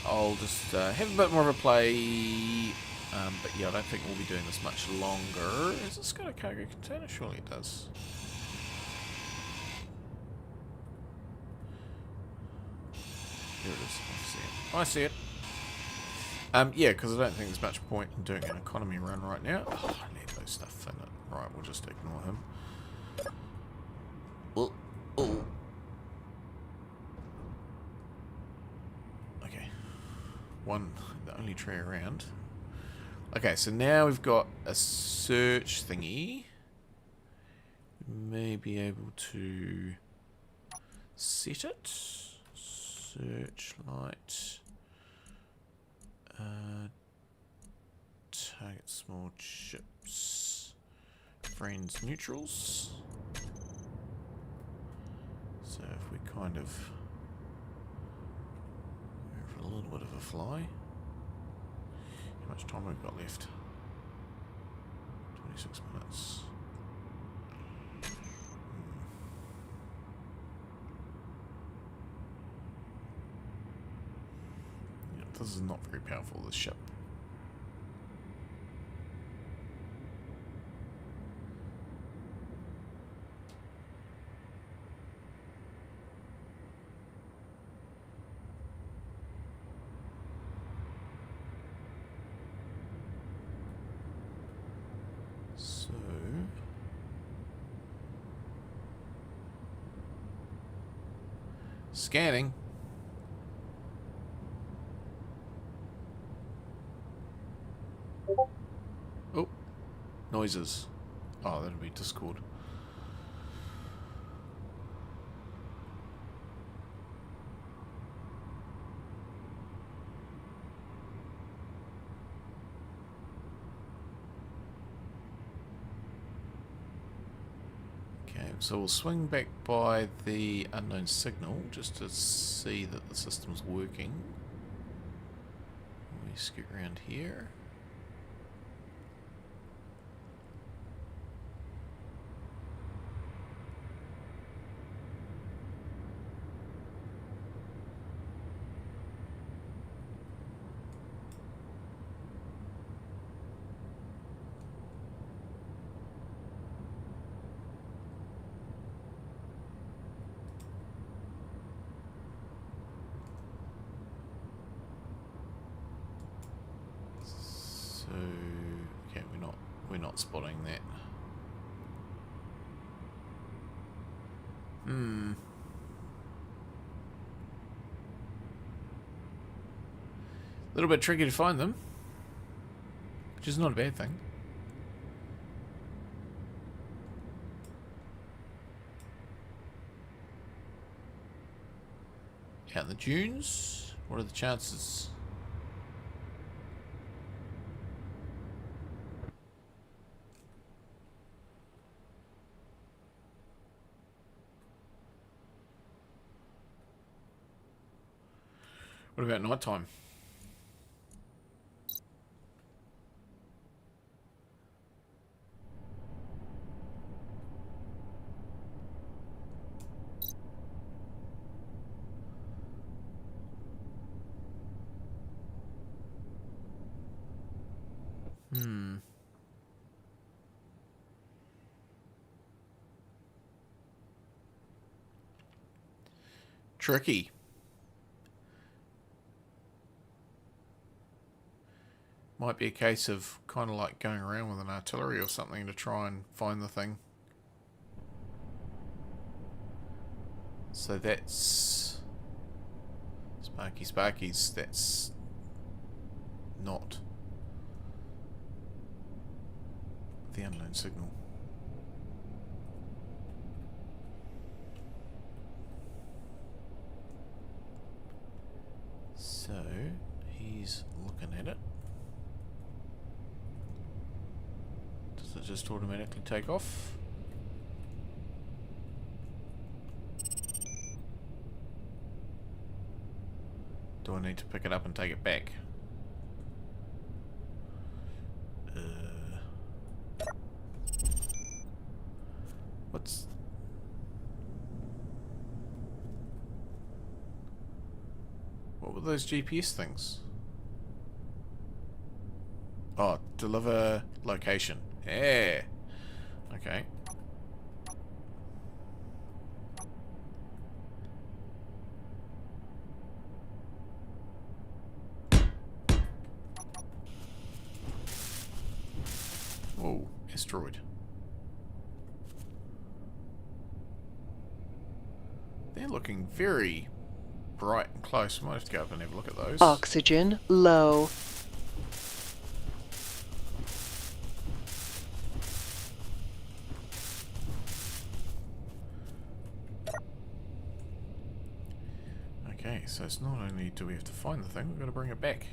I'll just have a bit more of a play. But yeah, I don't think we'll be doing this much longer. Has this got a cargo container? Surely it does. There it is. I see it. I see it. Yeah, because I don't think there's much point in doing an economy run right now. Oh, I need those stuff in it. Right, we'll just ignore him. Oh, oh. Okay. One, the only tree around. Okay, so now we've got a search thingy. We may be able to set it. Searchlight. Target small ships. Friends neutrals. So if we kind of move a little bit of a fly. How much time have we got left? 26 minutes. Yeah, this is not very powerful, this ship. So scanning. Oh, noises. Oh, that'll be Discord. Okay, so we'll swing back by the unknown signal just to see that the system's working. Let me scoot around here. So, okay, we're not spotting that. A little bit tricky to find them, which is not a bad thing. Out in the dunes, what are the chances? What about night time? Tricky. Might be a case of kind of like going around with an artillery or something to try and find the thing. So that's Sparkies, that's not the unknown signal. So he's looking at it. it just automatically take off? Do I need to pick it up and take it back? What's... What were those GPS things? Oh, deliver location. Yeah. Okay. Oh, asteroid. They're looking very bright and close. Might have to go up and have a look at those. Oxygen low. Okay, so it's not only do we have to find the thing, we've got to bring it back.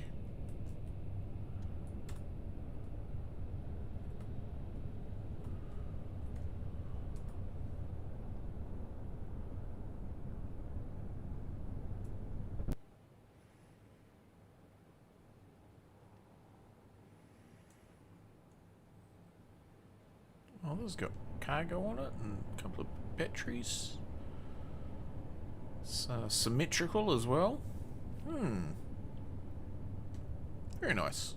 Oh, this has got cargo on it and a couple of batteries. It's symmetrical as well. Very nice.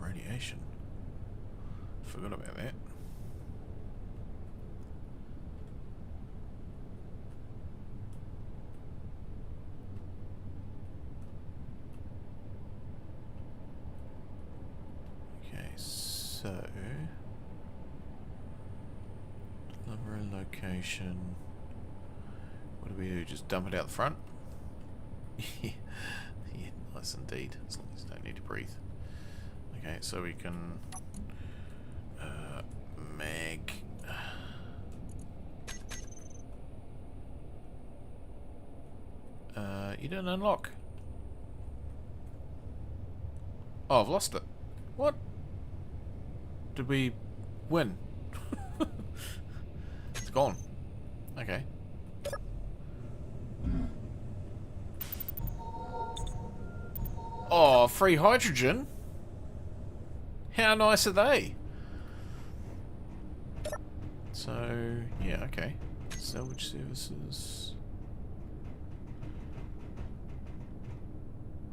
Radiation. Forgot about that. Okay, so deliver a location. What do we do? Just dump it out the front? Yeah, nice indeed. As long as you don't need to breathe. Okay, so we can mag. You didn't unlock. Oh, I've lost it. What? Did we win? It's gone. Okay. Oh, free hydrogen? How nice are they? So, yeah, okay. Salvage services.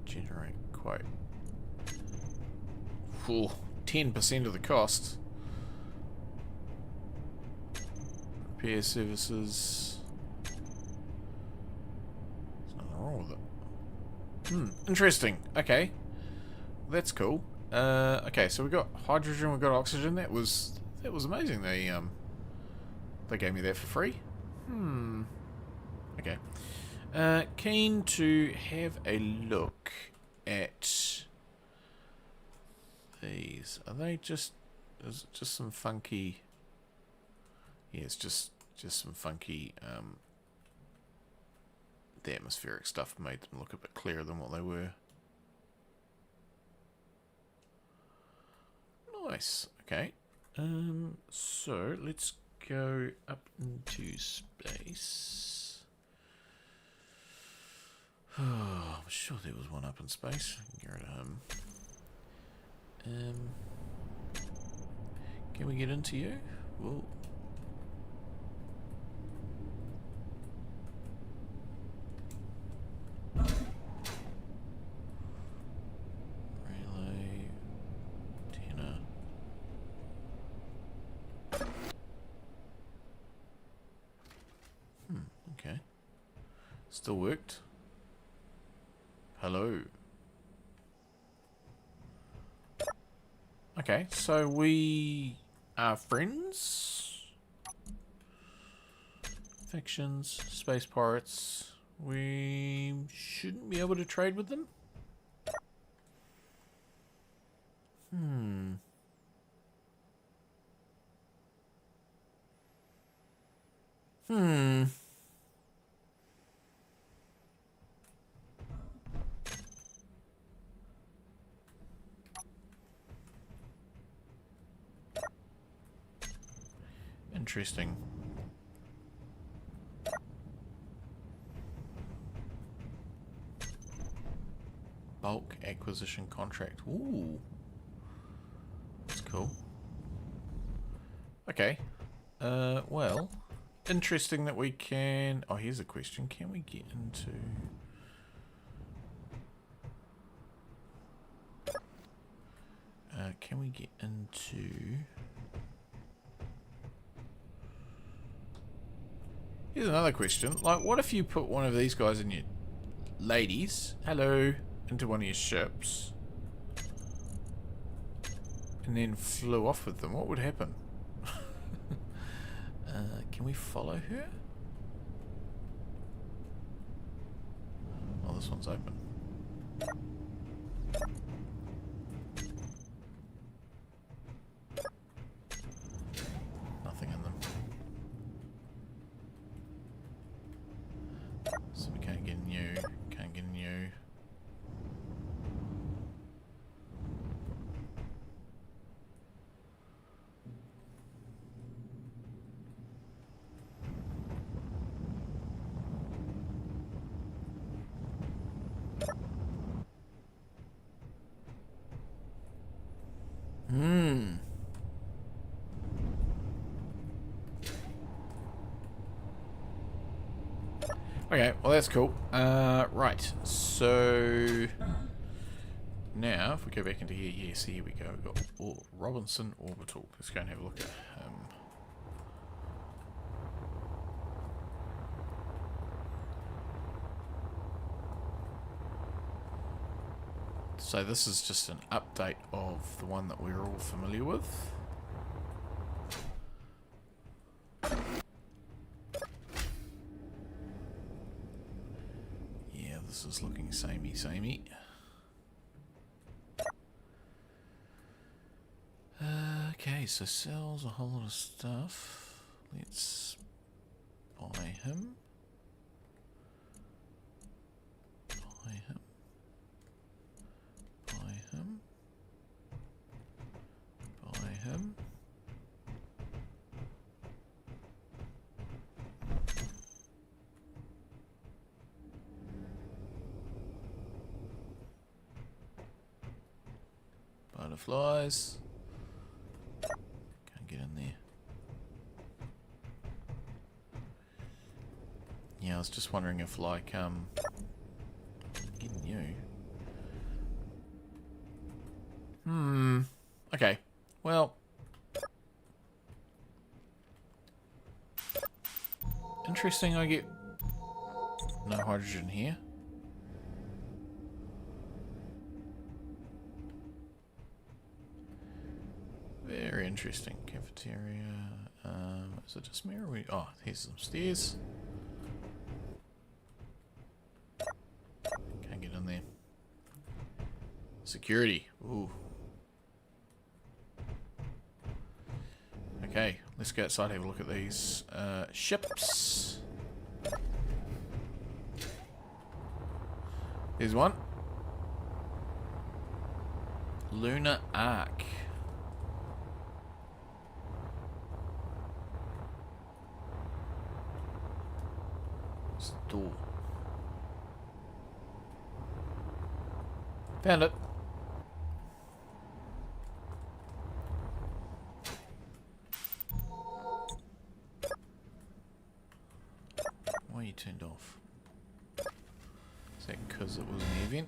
Generate quote. 10% of the cost. Repair services. There's nothing wrong with it. Interesting. Okay. That's cool. Okay, so we got hydrogen, we got oxygen. That was amazing. They gave me that for free. Okay. Keen to have a look at these. Are they just? Is it just some funky? Yeah, it's just some funky. The atmospheric stuff made them look a bit clearer than what they were. Nice. Okay. So let's go up into space. Oh, I'm sure there was one up in space. I can get rid of him. Can we get into you? Well. Relay. Antenna. Okay. Still worked. Okay, so we are friends. Factions, space pirates. We shouldn't be able to trade with them. Interesting. Bulk acquisition contract. Ooh. That's cool. Okay. Well, interesting that we can... Oh, here's a question. Can we get into... can we get into... Here's another question. Like, what if you put one of these guys in your... Ladies, hello, into one of your ships, and then flew off with them? What would happen? Can we follow her? Oh, this one's open. Nothing in them. So we can't get in you. Can't get in you. Okay, well that's cool. Right, so now if we go back into here, yes, here we go. We've got Robinson Orbital. Let's go and have a look at him. So this is just an update of the one that we're all familiar with. Yeah, this is looking samey. Okay, so sells a whole lot of stuff. Let's buy him. Buy him. Buy him. Buy him. Butterflies. Can't get in there. Yeah, I was just wondering if, like, getting you. Okay. Well. Interesting, I get no hydrogen here. Very interesting. Cafeteria. Is it just me or we... Oh, here's some stairs. Can't get in there. Security. Ooh. Okay, let's go outside and have a look at these ships. Here's one. Lunar Ark. What's the door? Found it. Why are you turned off? Is that because it was an event?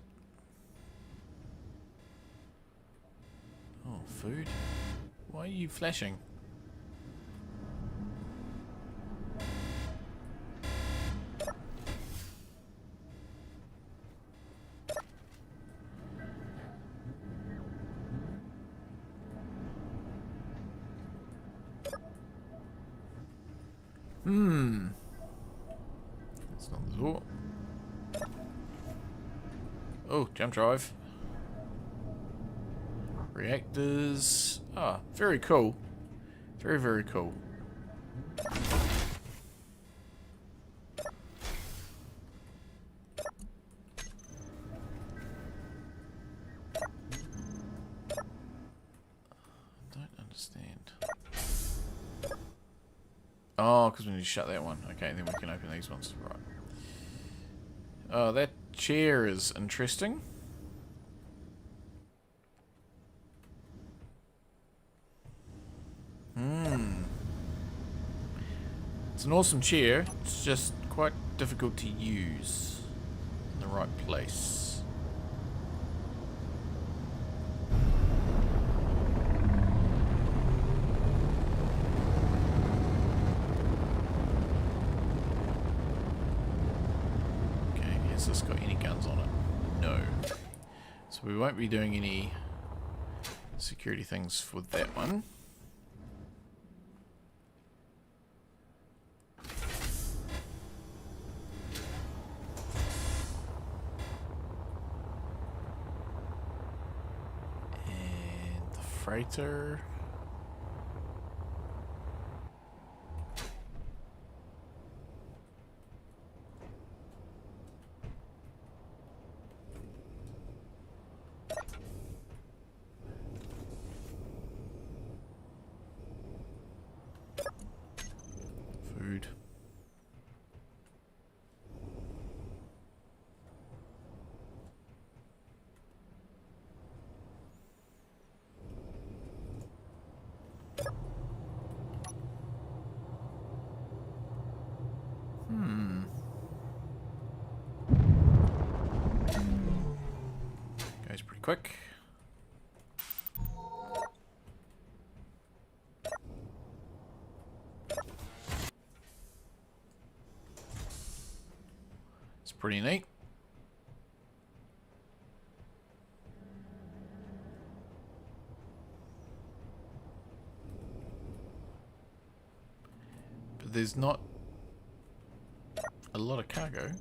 Oh, food? Why are you flashing? That's not the door. Oh, jump drive. Reactors. Ah, very cool. Very, very cool. Oh, because we need to shut that one. Okay, then we can open these ones. Right. Oh, that chair is interesting. It's an awesome chair. It's just quite difficult to use in the right place. Has this got any guns on it? No. So we won't be doing any security things for that one. And the freighter. Food. Goes pretty quick. It's pretty neat. But there's not a lot of cargo.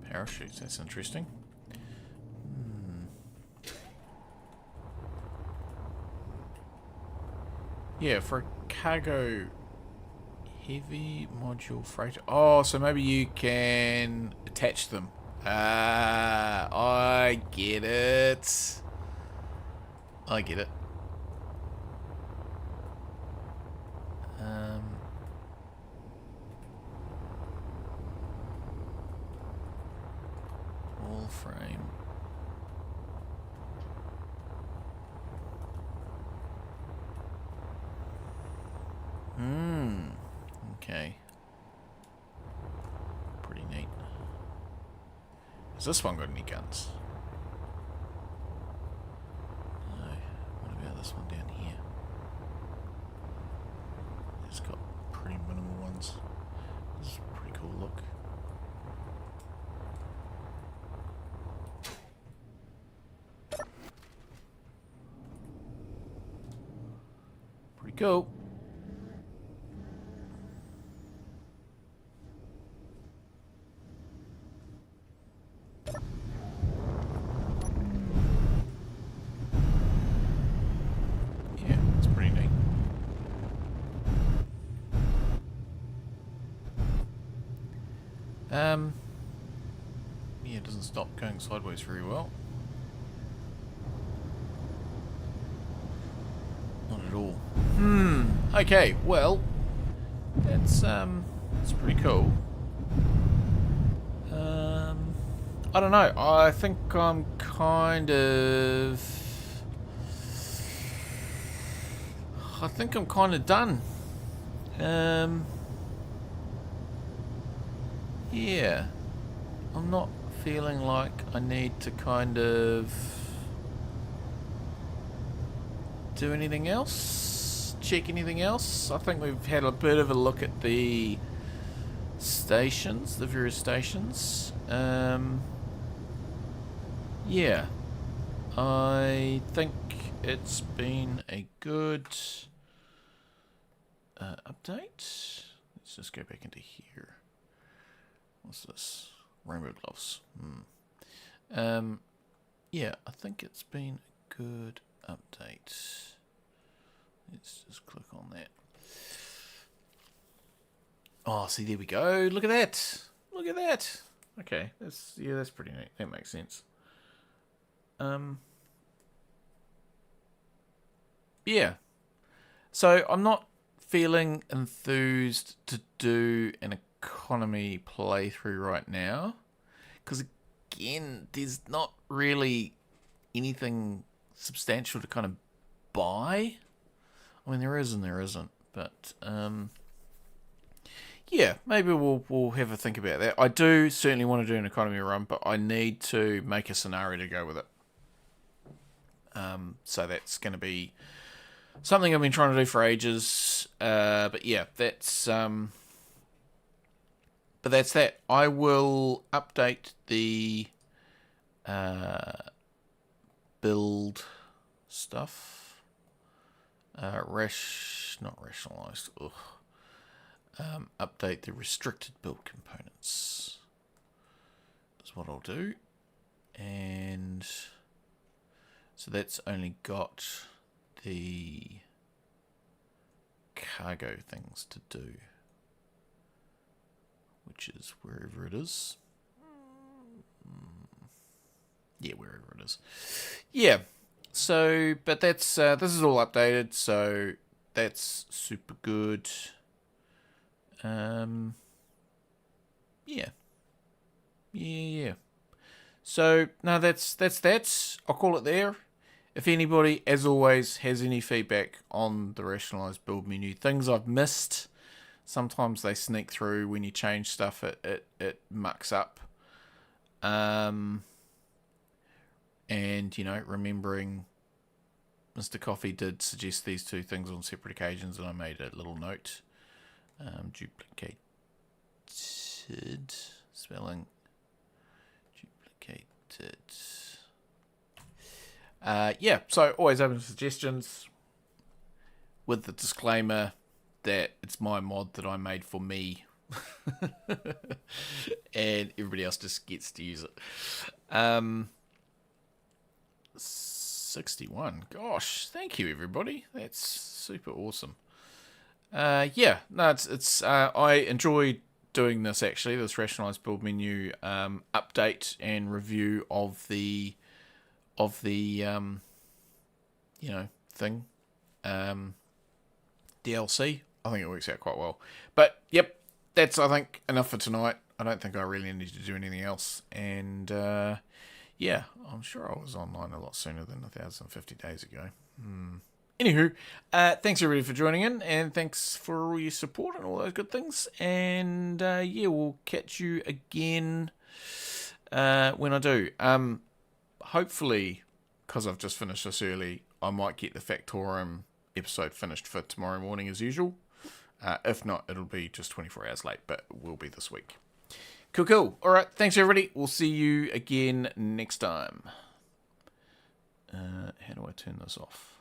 Parachutes, that's interesting. Yeah, for a cargo heavy module freighter. Oh, so maybe you can attach them. Ah, I get it. I get it. Wall frame. Okay. Pretty neat. Has this one got any guns? No. What about this one down here? It's got pretty minimal ones. This is a pretty cool look. Pretty cool. Yeah, it doesn't stop going sideways very well. Not at all. Okay, well, that's pretty cool. I don't know. I think I'm kind of done. Yeah. I'm not feeling like I need to kind of do anything else, check anything else. I think we've had a bit of a look at the stations, the various stations. yeah, I think it's been a good update. Let's just go back into here. What's this? Rainbow gloves. Yeah, I think it's been a good update. Let's just click on that. Oh, see, there we go. Look at that. Look at that. Okay, that's pretty neat. That makes sense. Yeah. So I'm not feeling enthused to do an economy playthrough right now, because again, there's not really anything substantial to kind of buy. I mean, there is and there isn't, but yeah, maybe we'll have a think about that. I do certainly want to do an economy run, but I need to make a scenario to go with it. So that's going to be something I've been trying to do for ages. But yeah, that's that. I will update the build stuff. Not rationalized. Ugh. Update the restricted build components. That's what I'll do. And so that's only got the cargo things to do, which is wherever it is. Yeah, wherever it is. Yeah. So, but that's this is all updated, so that's super good. Yeah. So no, that's that. I'll call it there. If anybody, as always, has any feedback on the rationalized build menu, things I've missed, sometimes they sneak through when you change stuff. It mucks up. And remembering Mr. Coffee did suggest these two things on separate occasions, and I made a little note. Duplicated spelling. Duplicated. Yeah, so always open to suggestions with the disclaimer that it's my mod that I made for me and everybody else just gets to use it. 61. Gosh, thank you everybody. That's super awesome. Yeah, no, it's I enjoy doing this actually, this rationalized build menu update and review of the thing DLC. I think it works out quite well. But yep, that's I think enough for tonight. I don't think I really need to do anything else. And yeah, I'm sure I was online a lot sooner than 1,050 days ago. Anywho, thanks everybody for joining in, and thanks for all your support and all those good things. And yeah, we'll catch you again when I do. Hopefully, because I've just finished this early, I might get the Factorum episode finished for tomorrow morning as usual. If not, it'll be just 24 hours late, but it will be this week. Cool. All right, thanks everybody. We'll see you again next time. How do I turn this off?